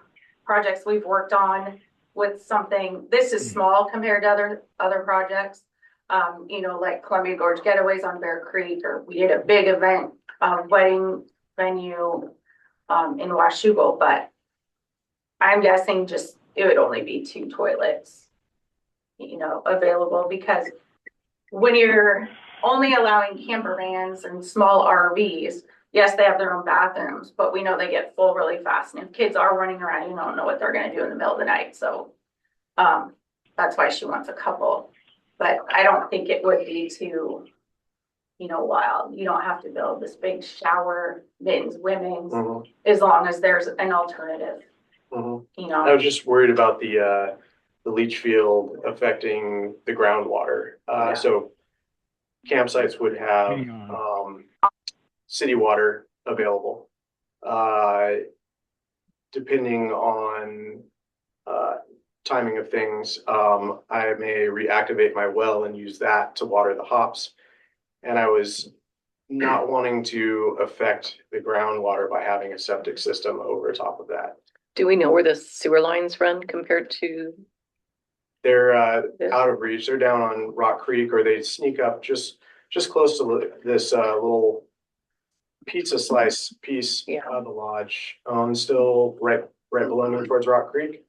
projects we've worked on with something, this is small compared to other projects. You know, like Columbia Gorge Getaways on Bear Creek, or we did a big event, wedding venue in Washougal, but I'm guessing just it would only be 2 toilets, you know, available, because when you're only allowing camper vans and small RVs, yes, they have their own bathrooms, but we know they get full really fast. And if kids are running around, you don't know what they're going to do in the middle of the night. So that's why she wants a couple. But I don't think it would be too, you know, wild. You don't have to build this big shower, men's, women's, as long as there's an alternative. You know, I was just worried about the leach field affecting the groundwater. So campsites would have city water available. Depending on timing of things, I may reactivate my well and use that to water the hops. And I was not wanting to affect the groundwater by having a septic system over top of that. Do we know where the sewer lines run compared to? They're out of reach. They're down on Rock Creek, or they sneak up just close to this little pizza slice piece Yeah. of the lodge, still right below me towards Rock Creek.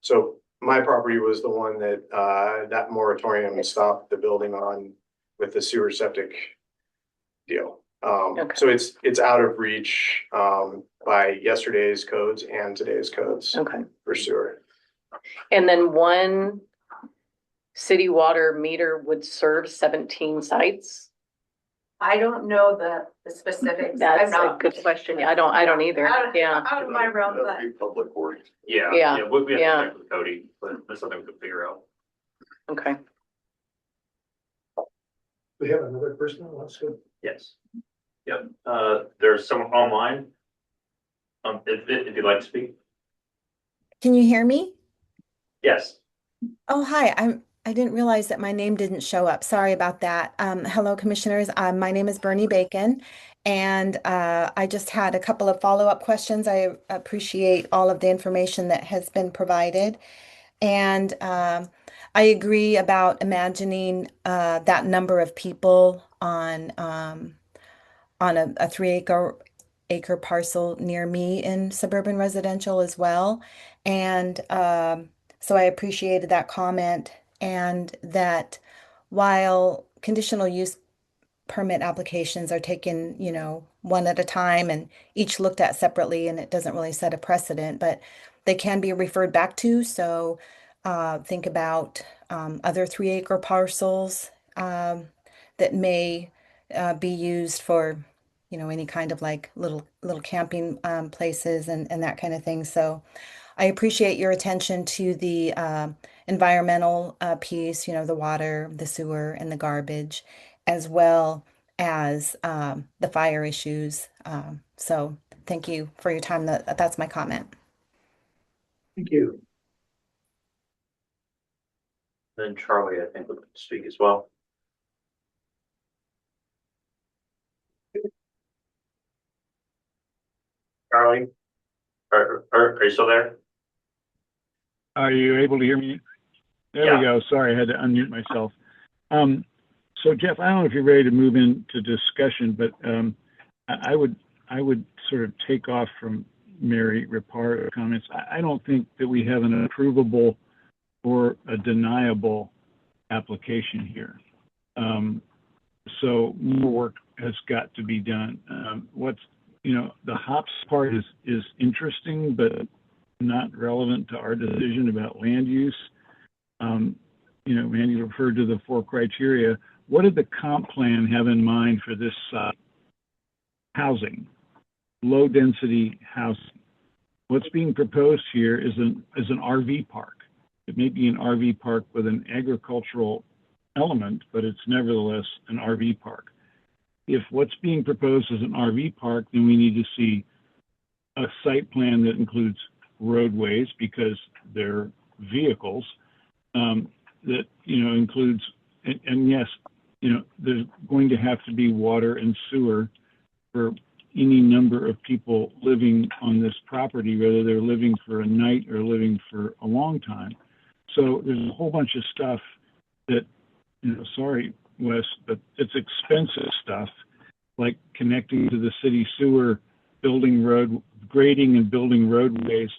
So my property was the one that, that moratorium stopped the building on with the sewer septic deal. Okay. So it's out of reach, by yesterday's codes and today's codes Okay. for sewer. And then one city water meter would serve 17 sites? I don't know the specifics. I'm That's a not good question. Yeah, I don't either. Yeah. out of my realm, but. That'd be public works. Yeah, Yeah, yeah, we have yeah. to check with Cody, but that's something we could figure out. Okay. We have another person that wants to. Yes. Yep, there's someone online. If you'd like to speak, Can you hear me? yes. Oh, hi. I didn't realize that my name didn't show up. Sorry about that. Hello, commissioners. My name is Bernie Bacon, and I just had a couple of follow-up questions. I appreciate all of the information that has been provided, and I agree about imagining that number of people on a 3-acre parcel near me in suburban residential as well. And so I appreciated that comment, and that while conditional use permit applications are taken, one at a time and each looked at separately, and it doesn't really set a precedent, but they can be referred back to. So think about other 3-acre parcels that may be used for any kind of like little camping places and that kind of thing. So I appreciate your attention to the environmental piece, the water, the sewer, and the garbage, as well as the fire issues. So thank you for your time. That's my comment. Thank you. Then Charlie, I think, would speak as well. Charlie, are you still there? Are you able to hear me? There Yeah. we go. Sorry, I had to unmute myself. So Jeff, I don't know if you're ready to move into discussion, but I would sort of take off from Mary Ripardo's comments. I don't think that we have an approvable or a deniable application here. So more work has got to be done. The hops part is interesting, but not relevant to our decision about land use. Randy referred to the 4 criteria. What did the comp plan have in mind for this housing, low density housing? What's being proposed here is an RV park. It may be an RV park with an agricultural element, but it's nevertheless an RV park. If what's being proposed is an RV park, then we need to see a site plan that includes roadways, because they're vehicles, that includes, and yes, there's going to have to be water and sewer for any number of people living on this property, whether they're living for a night or living for a long time. So there's a whole bunch of stuff that, sorry, Wes, but it's expensive stuff, like connecting to the city sewer, grading and building roadways,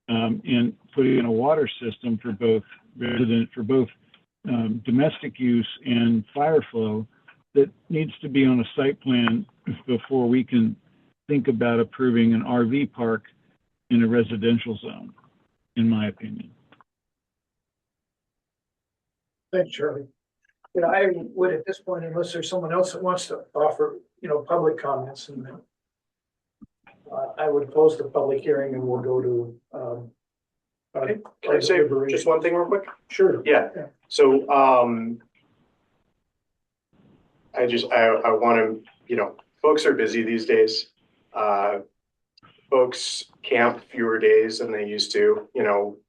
and putting in a water system for both domestic use and fire flow, that needs to be on a site plan before we can think about approving an RV park in a residential zone, in my opinion. Thanks, Charlie. I would at this point, unless there's someone else that wants to offer, public comments, and then I would close the public hearing and we'll go to. Can I say just one thing real quick? Sure. Yeah. So I want to, folks are busy these days. Folks camp fewer days than they used to.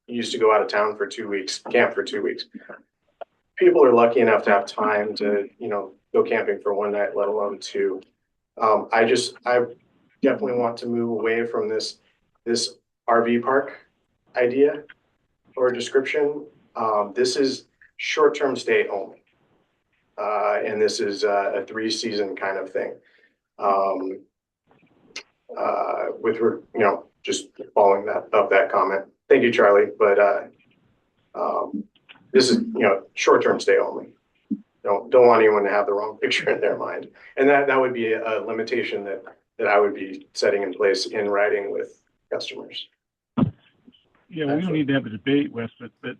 Used to go out of town for 2 weeks, camp for 2 weeks. People are lucky enough to have time to, go camping for 1 night, let alone 2. I definitely want to move away from this RV park idea or description. This is short-term stay only. And this is a 3-season kind of thing. Just following that comment. Thank you, Charlie, but, this is, short-term stay only. Don't want anyone to have the wrong picture in their mind. And that would be a limitation that I would be setting in place in writing with customers. Yeah, we don't need to have a debate, Wes, but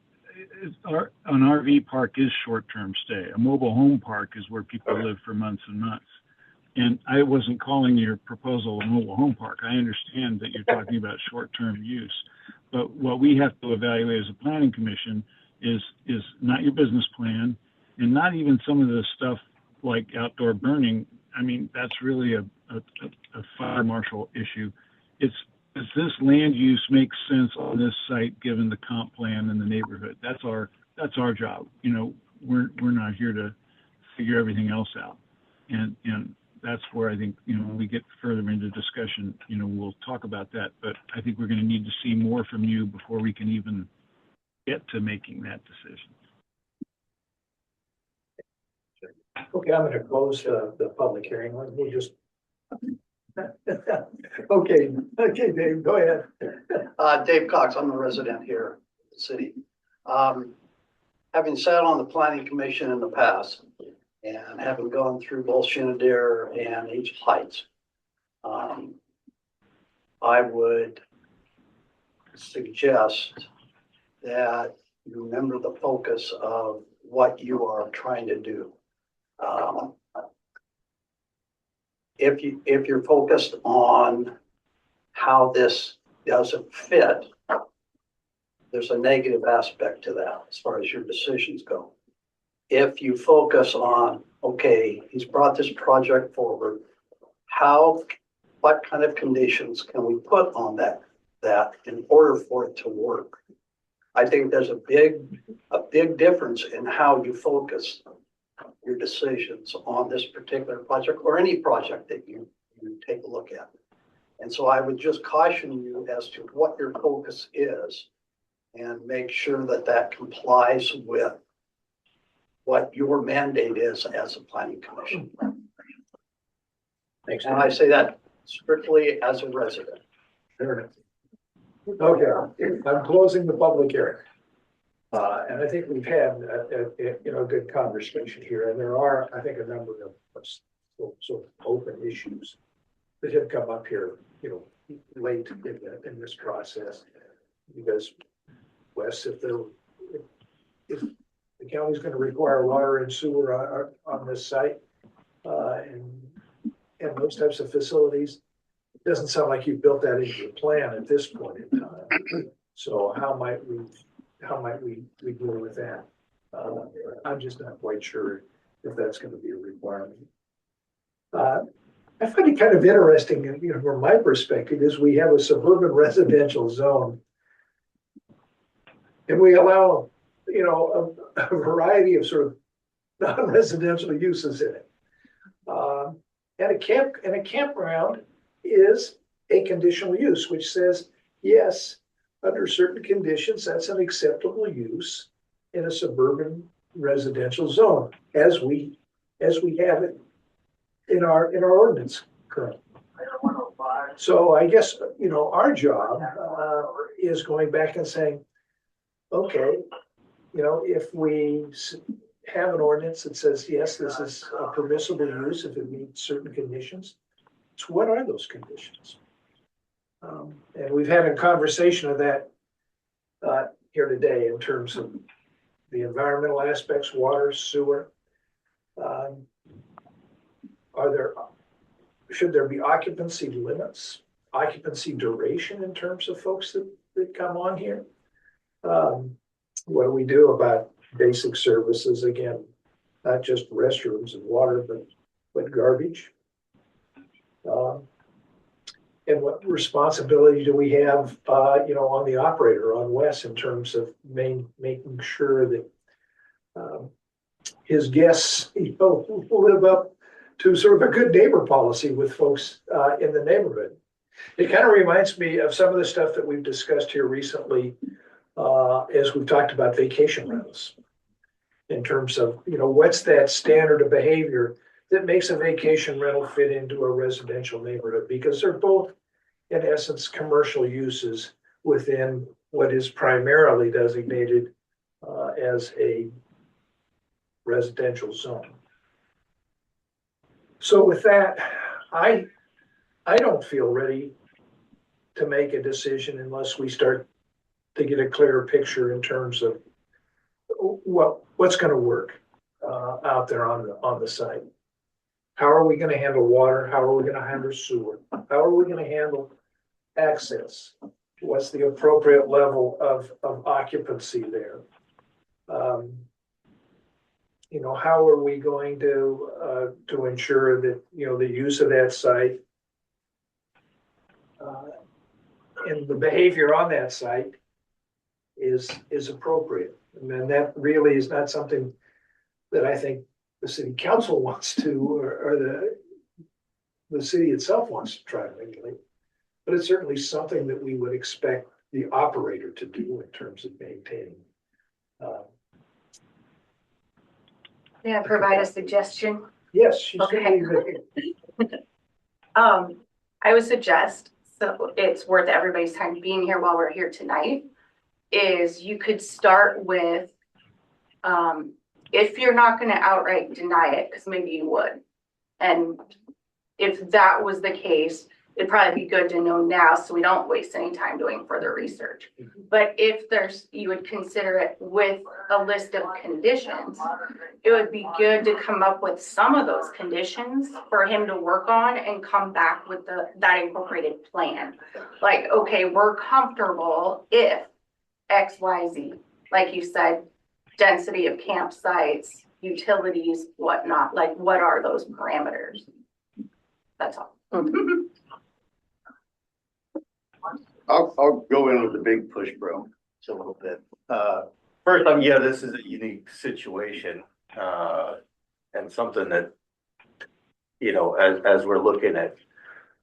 an RV park is short-term stay. A mobile home park is where people live for months and months. And I wasn't calling your proposal a mobile home park. I understand that you're talking about short-term use. But what we have to evaluate as a planning commission is not your business plan and not even some of the stuff like outdoor burning. I mean, that's really a fire marshal issue. Does this land use make sense on this site given the comp plan in the neighborhood? That's our job. We're not here to figure everything else out. And that's where I think, when we get further into discussion, we'll talk about that. But I think we're going to need to see more from you before we can even get to making that decision. Okay, I'm gonna close the public hearing. We'll just. Okay, Dave, go ahead. Dave Cox, I'm a resident here in the city. Having sat on the planning commission in the past and having gone through both Shenandoah and Angel Heights, I would suggest that you remember the focus of what you are trying to do. If you're focused on how this doesn't fit, there's a negative aspect to that as far as your decisions go. If you focus on, okay, he's brought this project forward, what kind of conditions can we put on that in order for it to work? I think there's a big difference in how you focus your decisions on this particular project or any project that you take a look at. And so I would just caution you as to what your focus is and make sure that complies with what your mandate is as a planning commission. Thanks. And I say that strictly as a resident. Sure. Okay, I'm closing the public hearing. And I think we've had a good conversation here, and there are, I think, a number of sort of open issues that have come up here, late in this process. Because, Wes, if the county's going to require water and sewer on this site, and those types of facilities, it doesn't sound like you built that into your plan at this point in time. So how might we deal with that? I'm just not quite sure if that's going to be a requirement. I find it kind of interesting, from my perspective, is we have a suburban residential zone, and we allow, a variety of sort of non-residential uses in it. And a campground is a conditional use, which says, yes, under certain conditions, that's an acceptable use in a suburban residential zone, as we have it in our ordinance currently. So I guess, our job is going back and saying, okay, if we have an ordinance that says, yes, this is a permissible use if it meets certain conditions, so what are those conditions? And we've had a conversation of that here today in terms of the environmental aspects, water, sewer. Should there be occupancy limits, occupancy duration in terms of folks that come on here? What do we do about basic services? Again, not just restrooms and water, but garbage. And what responsibility do we have, on the operator, on Wes, in terms of making sure that his guests, live up to sort of a good neighbor policy with folks in the neighborhood. It kind of reminds me of some of the stuff that we've discussed here recently as we've talked about vacation rentals, in terms of, what's that standard of behavior that makes a vacation rental fit into a residential neighborhood, because they're both, in essence, commercial uses within what is primarily designated as a residential zone. So with that, I don't feel ready to make a decision unless we start to get a clearer picture in terms of what's going to work out there on the site. How are we going to handle water? How are we going to handle sewer? How are we going to handle access? What's the appropriate level of occupancy there? You know, how are we going to ensure that, you know, the use of that site and the behavior on that site is appropriate? And then that really is not something that I think the city council wants to, or the city itself wants to try to regulate. But it's certainly something that we would expect the operator to do in terms of maintaining. May I provide a suggestion? Yes, she's Okay. I would suggest, so it's worth everybody's time being here while we're here tonight, is you could start with, if you're not gonna outright deny it, because maybe you would. And if that was the case, it'd probably be good to know now so we don't waste any time doing further research. But if you would consider it with a list of conditions, it would be good to come up with some of those conditions for him to work on and come back with that incorporated plan. Like, okay, we're comfortable if X, Y, Z, like you said, density of campsites, utilities, whatnot, like what are those parameters? That's all. I'll go in with the big push, bro, just a little bit. First, yeah, this is a unique situation, and something that, you know, as we're looking at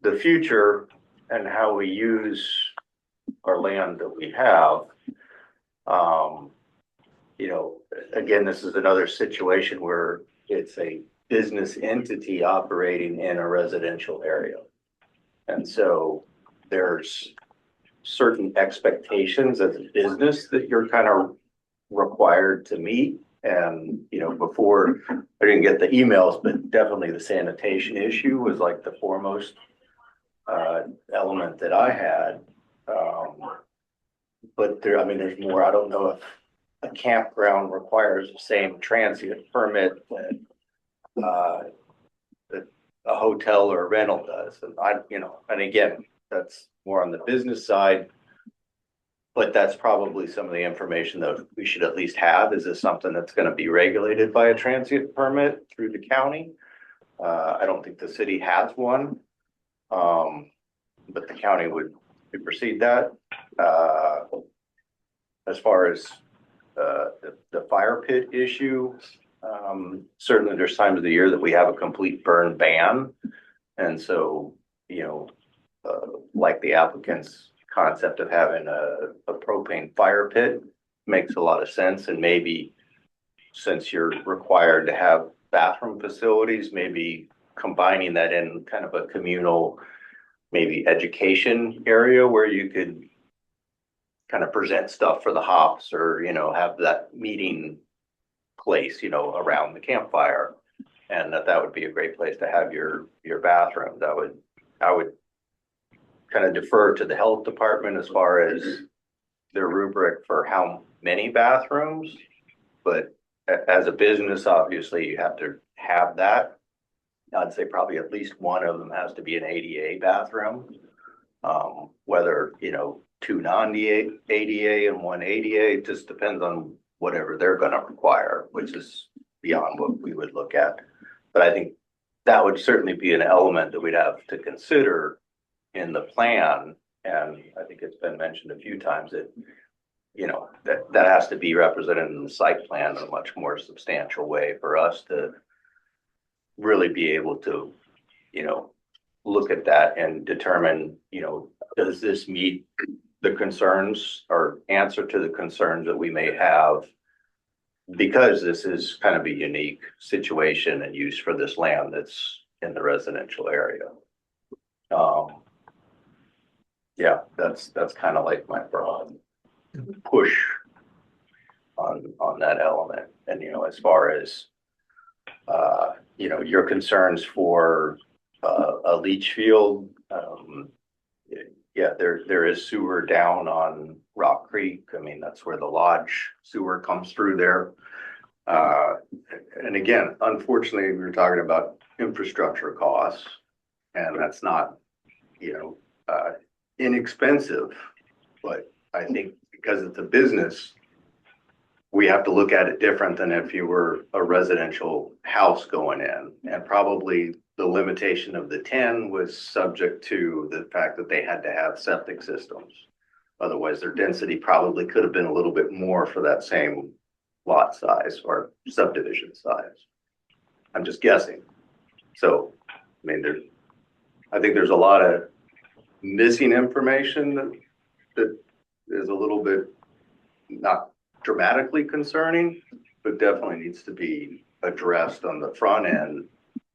the future and how we use our land that we have, you know, again, this is another situation where it's a business entity operating in a residential area. And so there's certain expectations as a business that you're kind of required to meet. And, you know, before I didn't get the emails, but definitely the sanitation issue was like the foremost element that I had. But there, I mean, there's more. I don't know if a campground requires the same transient permit that a hotel or a rental does. And you know, and again, that's more on the business side, but that's probably some of the information that we should at least have. Is this something that's going to be regulated by a transient permit through the county? I don't think the city has one, but the county would supersede that. As far as the fire pit issue, certainly there's times of the year that we have a complete burn ban. And so, you know, like the applicant's concept of having a propane fire pit makes a lot of sense. And maybe since you're required to have bathroom facilities, maybe combining that in kind of a communal, maybe education area where you could kind of present stuff for the hops, or, you know, have that meeting place, you know, around the campfire. And that would be a great place to have your bathrooms. I would kind of defer to the health department as far as their rubric for how many bathrooms, but as a business, obviously you have to have that. I'd say probably at least one of them has to be an ADA bathroom. Whether, you know, 2 non-ADA and 1 ADA, it just depends on whatever they're going to require, which is beyond what we would look at. But I think that would certainly be an element that we'd have to consider in the plan. And I think it's been mentioned a few times that, you know, that has to be represented in the site plan in a much more substantial way for us to really be able to, you know, look at that and determine, you know, does this meet the concerns or answer to the concerns that we may have because this is kind of a unique situation and use for this land that's in the residential area. Yeah, that's kind of like my broad push on that element. And, you know, as far as, you know, your concerns for a leach field, yeah, there is sewer down on Rock Creek. I mean, that's where the lodge sewer comes through there. And again, unfortunately, we were talking about infrastructure costs, and that's not, you know, inexpensive, but I think because it's a business, we have to look at it different than if you were a residential house going in. And probably the limitation of the 10 was subject to the fact that they had to have septic systems. Otherwise, their density probably could have been a little bit more for that same lot size or subdivision size. I'm just guessing. So, I mean, I think there's a lot of missing information that is a little bit not dramatically concerning, but definitely needs to be addressed on the front end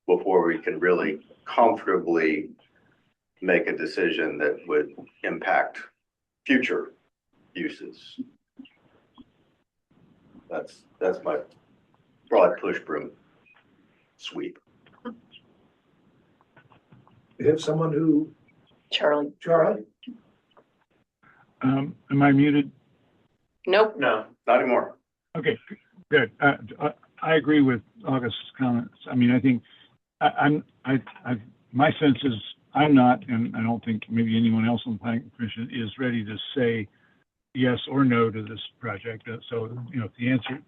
before we can really comfortably make a decision that would impact future uses. That's my broad push broom sweep. We have someone who, Charlie? Charlie? Am I muted? Nope. No. Not anymore. Okay, good. I agree with August's comments. I mean, I think my sense is I'm not, and I don't think maybe anyone else on the planning commission is ready to say yes or no to this project. So, you know,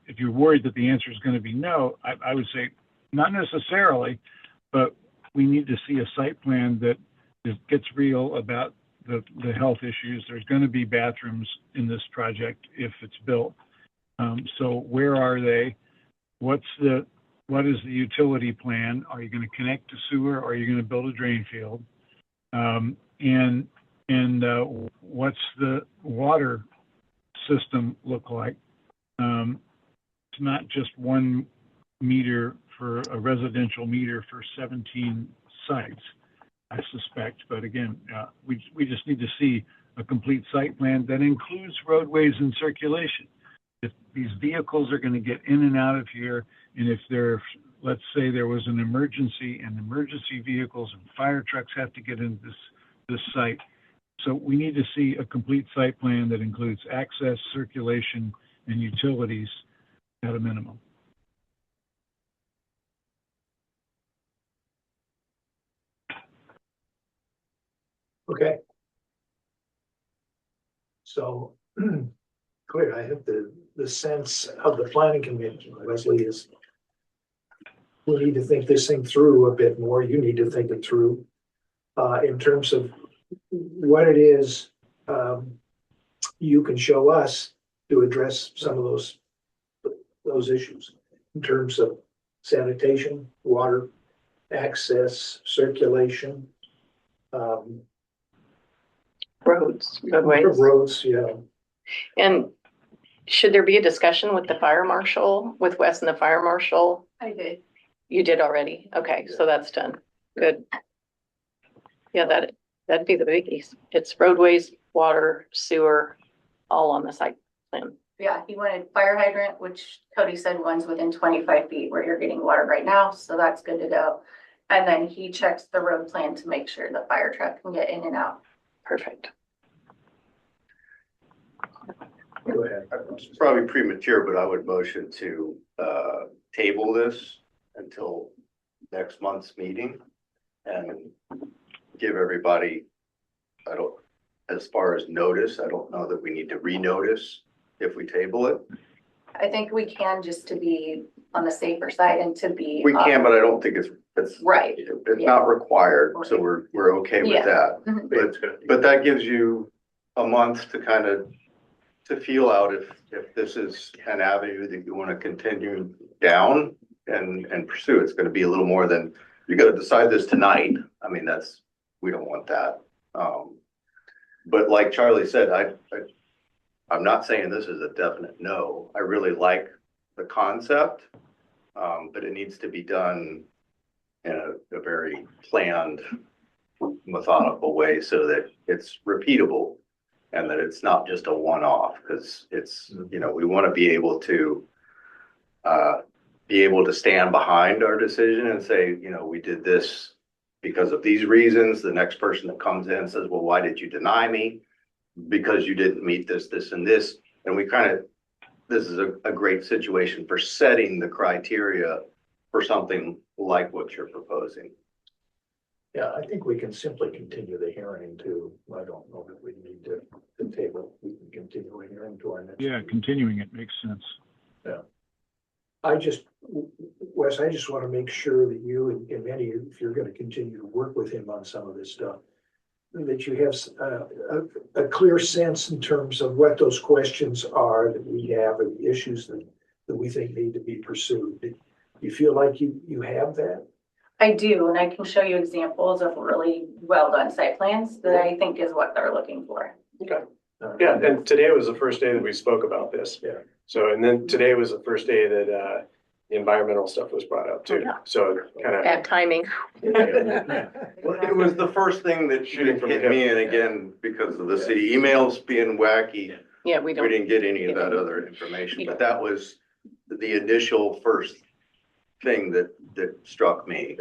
if you're worried that the answer is going to be no, I would say not necessarily, but we need to see a site plan that gets real about the health issues. There's going to be bathrooms in this project if it's built. So where are they? What is the utility plan? Are you going to connect to sewer, or are you going to build a drain field? And what's the water system look like? It's not just 1 meter for a residential meter for 17 sites, I suspect. But again, we just need to see a complete site plan that includes roadways and circulation. If these vehicles are going to get in and out of here, and if let's say there was an emergency and emergency vehicles and fire trucks have to get into this site. So we need to see a complete site plan that includes access, circulation, and utilities at a minimum. Okay. So clear, I have the sense of the planning commission, Leslie, is we need to think this thing through a bit more. You need to think it through in terms of what it is you can show us to address some of those issues in terms of sanitation, water, access, circulation, roadways. Roads, yeah. And should there be a discussion with the fire marshal, with Wes and the fire marshal? I did. You did already? Okay, so that's done. Good. Yeah, that'd be the biggies. It's roadways, water, sewer, all on the site plan. Yeah, he wanted fire hydrant, which Cody said one's within 25 feet where you're getting water right now, so that's good to go. And then he checks the road plan to make sure the fire truck can get in and out. Perfect. Go ahead. It's probably premature, but I would motion to table this until next month's meeting and give everybody, as far as notice, I don't know that we need to renotice if we table it. I think we can, just to be on the safer side and to be. We can, but I don't think it's right. It's not required, so we're okay with that. Mhm. But that gives you a month to kind of feel out if this is an avenue that you want to continue down and pursue. It's going to be a little more than you got to decide this tonight. I mean, we don't want that. But like Charlie said, I'm not saying this is a definite no. I really like the concept, but it needs to be done in a very planned, methodical way so that it's repeatable and that it's not just a one-off, because it's, we want to be able to stand behind our decision and say, we did this because of these reasons. The next person that comes in says, well, why did you deny me? Because you didn't meet this, this, and this. And this is a great situation for setting the criteria for something like what you're proposing. Yeah, I think we can simply continue the hearing to, I don't know that we need to table. We can continue the hearing to our next. Yeah, meeting. continuing it makes sense. Wes, I just want to make sure that you and Mandy, if you're going to continue to work with him on some of this stuff, that you have a clear sense in terms of what those questions are that we have and the issues that we think need to be pursued. Do you feel like you have that? I do, and I can show you examples of really well done site plans that I think is what they're looking for. Okay. Yeah, and today was the first day that we spoke about this. Yeah. So, and then today was the first day that the environmental stuff was brought up too. Yeah. So kind of. Bad timing. Well, it was the first thing that Shooting from the hit me, hip. and again, because of the city emails being wacky, Yeah, we we don't. didn't get any of that other information, but that was the initial first thing that struck me.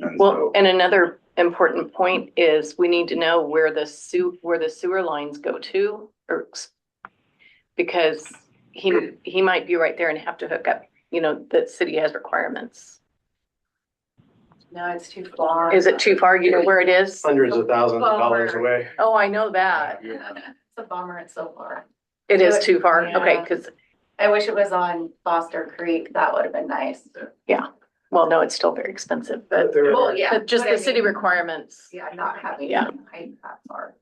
And Well, so, and another important point is we need to know where the sewer lines go to, or because he might be right there and have to hook up, the city has requirements. No, it's too far. Is it too far? You know where it is? Hundreds of thousands of dollars Bummer. away. Oh, I know that. It's a bummer, it's so far. It is too far. Yeah. Okay, because, I wish it was on Foster Creek, that would have been nice. well, no, it's still very expensive, But but there Well, are, yeah. but just but I the city mean, requirements. Yeah, not having. Yeah. Height that far.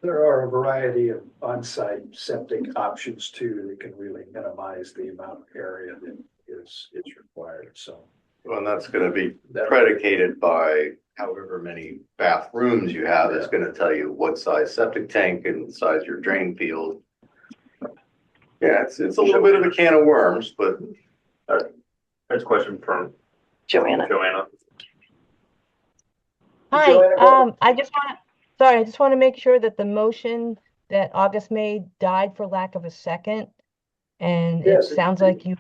there are a variety of on-site septic options too that can really minimize the amount of area that is required. So well, and that's gonna be predicated by however many bathrooms you have. It's gonna tell you what size septic tank and size your drain field. Yeah, it's a little bit of a can of worms, but That's a question from Joanna. Joanna. Hi, Joanna, go I just want to make sure that the motion that August made died for lack of a second. And it Yes, it sounds did. like you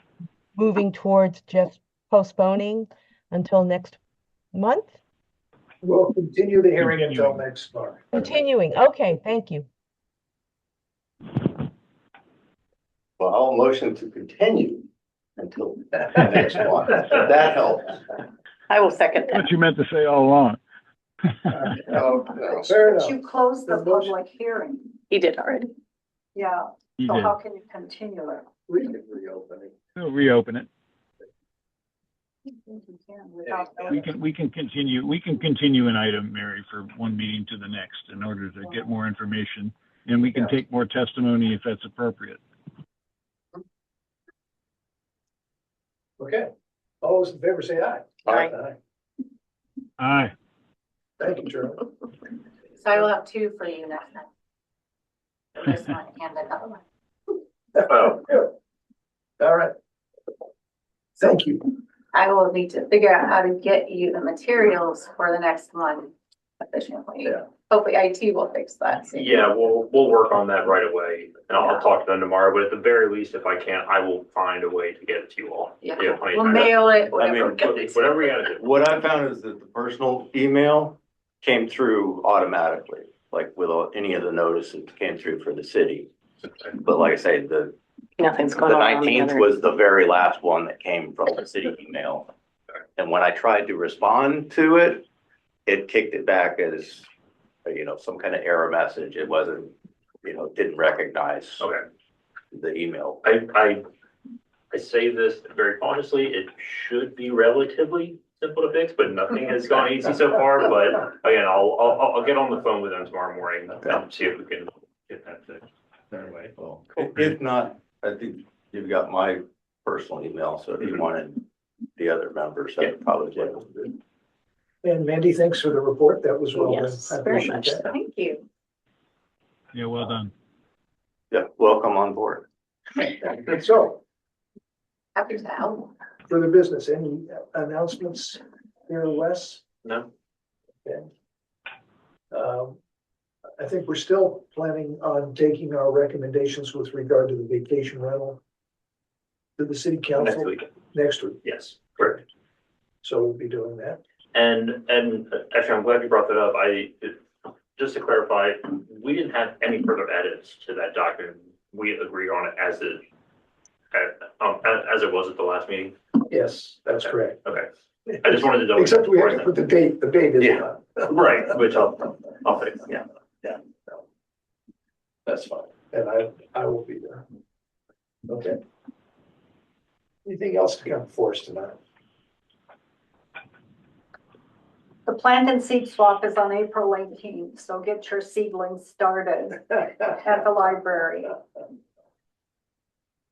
moving towards just postponing until next month? we'll continue the hearing until Continuing. next month. Continuing, okay, thank you. well, I'll motion to continue until next one. That helps. I will second that. What you meant to say all along. Oh, no. Fair But you enough. closed the The motion- public hearing. He did already. Yeah, You so did. how can you continue it? We can reopen it. We'll reopen it. You can without We notice. can continue an item, Mary, for one meeting to the next in order to get more information. And we can Yeah. take more testimony if that's appropriate. Okay. All those in favor say aye. Aye. Aye. Thank you, Charlie. So I will have two for you next time. This one and another one. Oh. Good. All right. Thank you. I will need to figure out how to get you the materials for the next one efficiently. Yeah. Hopefully IT will fix that soon. Yeah, we'll work on that right away, and I'll talk to them tomorrow, but at the very least, if I can't, I will find a way to get it to you all. Yeah, Yeah, plenty of we'll time. mail it, I whatever. mean, we gotta do. Whatever you gotta do. What I found is that the personal email came through automatically, like with any of the notices came through for the city. But like I say, the Nothing's going on. on the 19th other. was the very last one that came from the city email. And when I tried to respond to it, it kicked it back as, some kind of error message. It wasn't, didn't recognize Okay. the email. I say this very cautiously, it should be relatively simple to fix, but nothing has gone easy so far, but again, I'll get on the phone with them tomorrow morning and see if we can get that fixed. Anyway. Well, if not, I think you've got my personal email, so if you wanted the other members, that would probably be. And Mandy, thanks for the report. That was well done. Yes, I very appreciate much. that. Thank you. Yeah, well done. Yeah, welcome on board. So Happy to help. Further business, any announcements here, Wes? No? Okay. I think we're still planning on taking our recommendations with regard to the vacation rental to the city Next council week, next week. yes, correct. So we'll be doing that. And actually, I'm glad you brought that up. Just to clarify, we didn't have any further edits to that document. We agreed on it as it was at the last meeting. Yes, that's correct. Okay, I just wanted to double. Except we check have to before put the date is Yeah. on. Right, which I'll fix, yeah. That's fine. And I will be there. Okay. Anything else to come for us tonight? The plant and seed swap is on April 18th, so get your seedlings started at the library.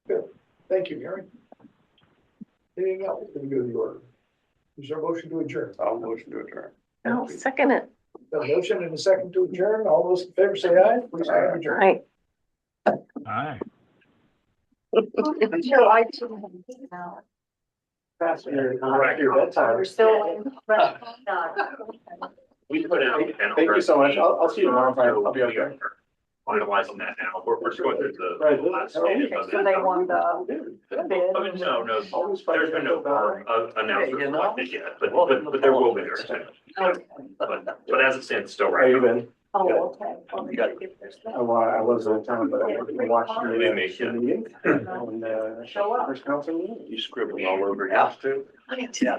Good. Thank you, Mary. Anything else? Can we go to the order? Is there a motion to adjourn? I'll motion to adjourn. No, second it. A motion and a second to adjourn. All those in favor say aye. Please stand adjourned. Right. Aye. Until I too now. Fascinating. Right. Your bedtime. We're still. We put out. Thank you so much. I'll see you tomorrow. I'll be up there. Finalizing that now. We're just going through the Right. last Okay, stages of So it. they want the bid. Oh, no, there's been no announcement like this yet, but there will be very soon. Okay. But as it stands, still How you right. been? Oh, okay. Well, we Got should get this I done. was in town, but I watched the We make it. meeting. And Show up. first council meeting. You scribbled all over yours too? Yeah.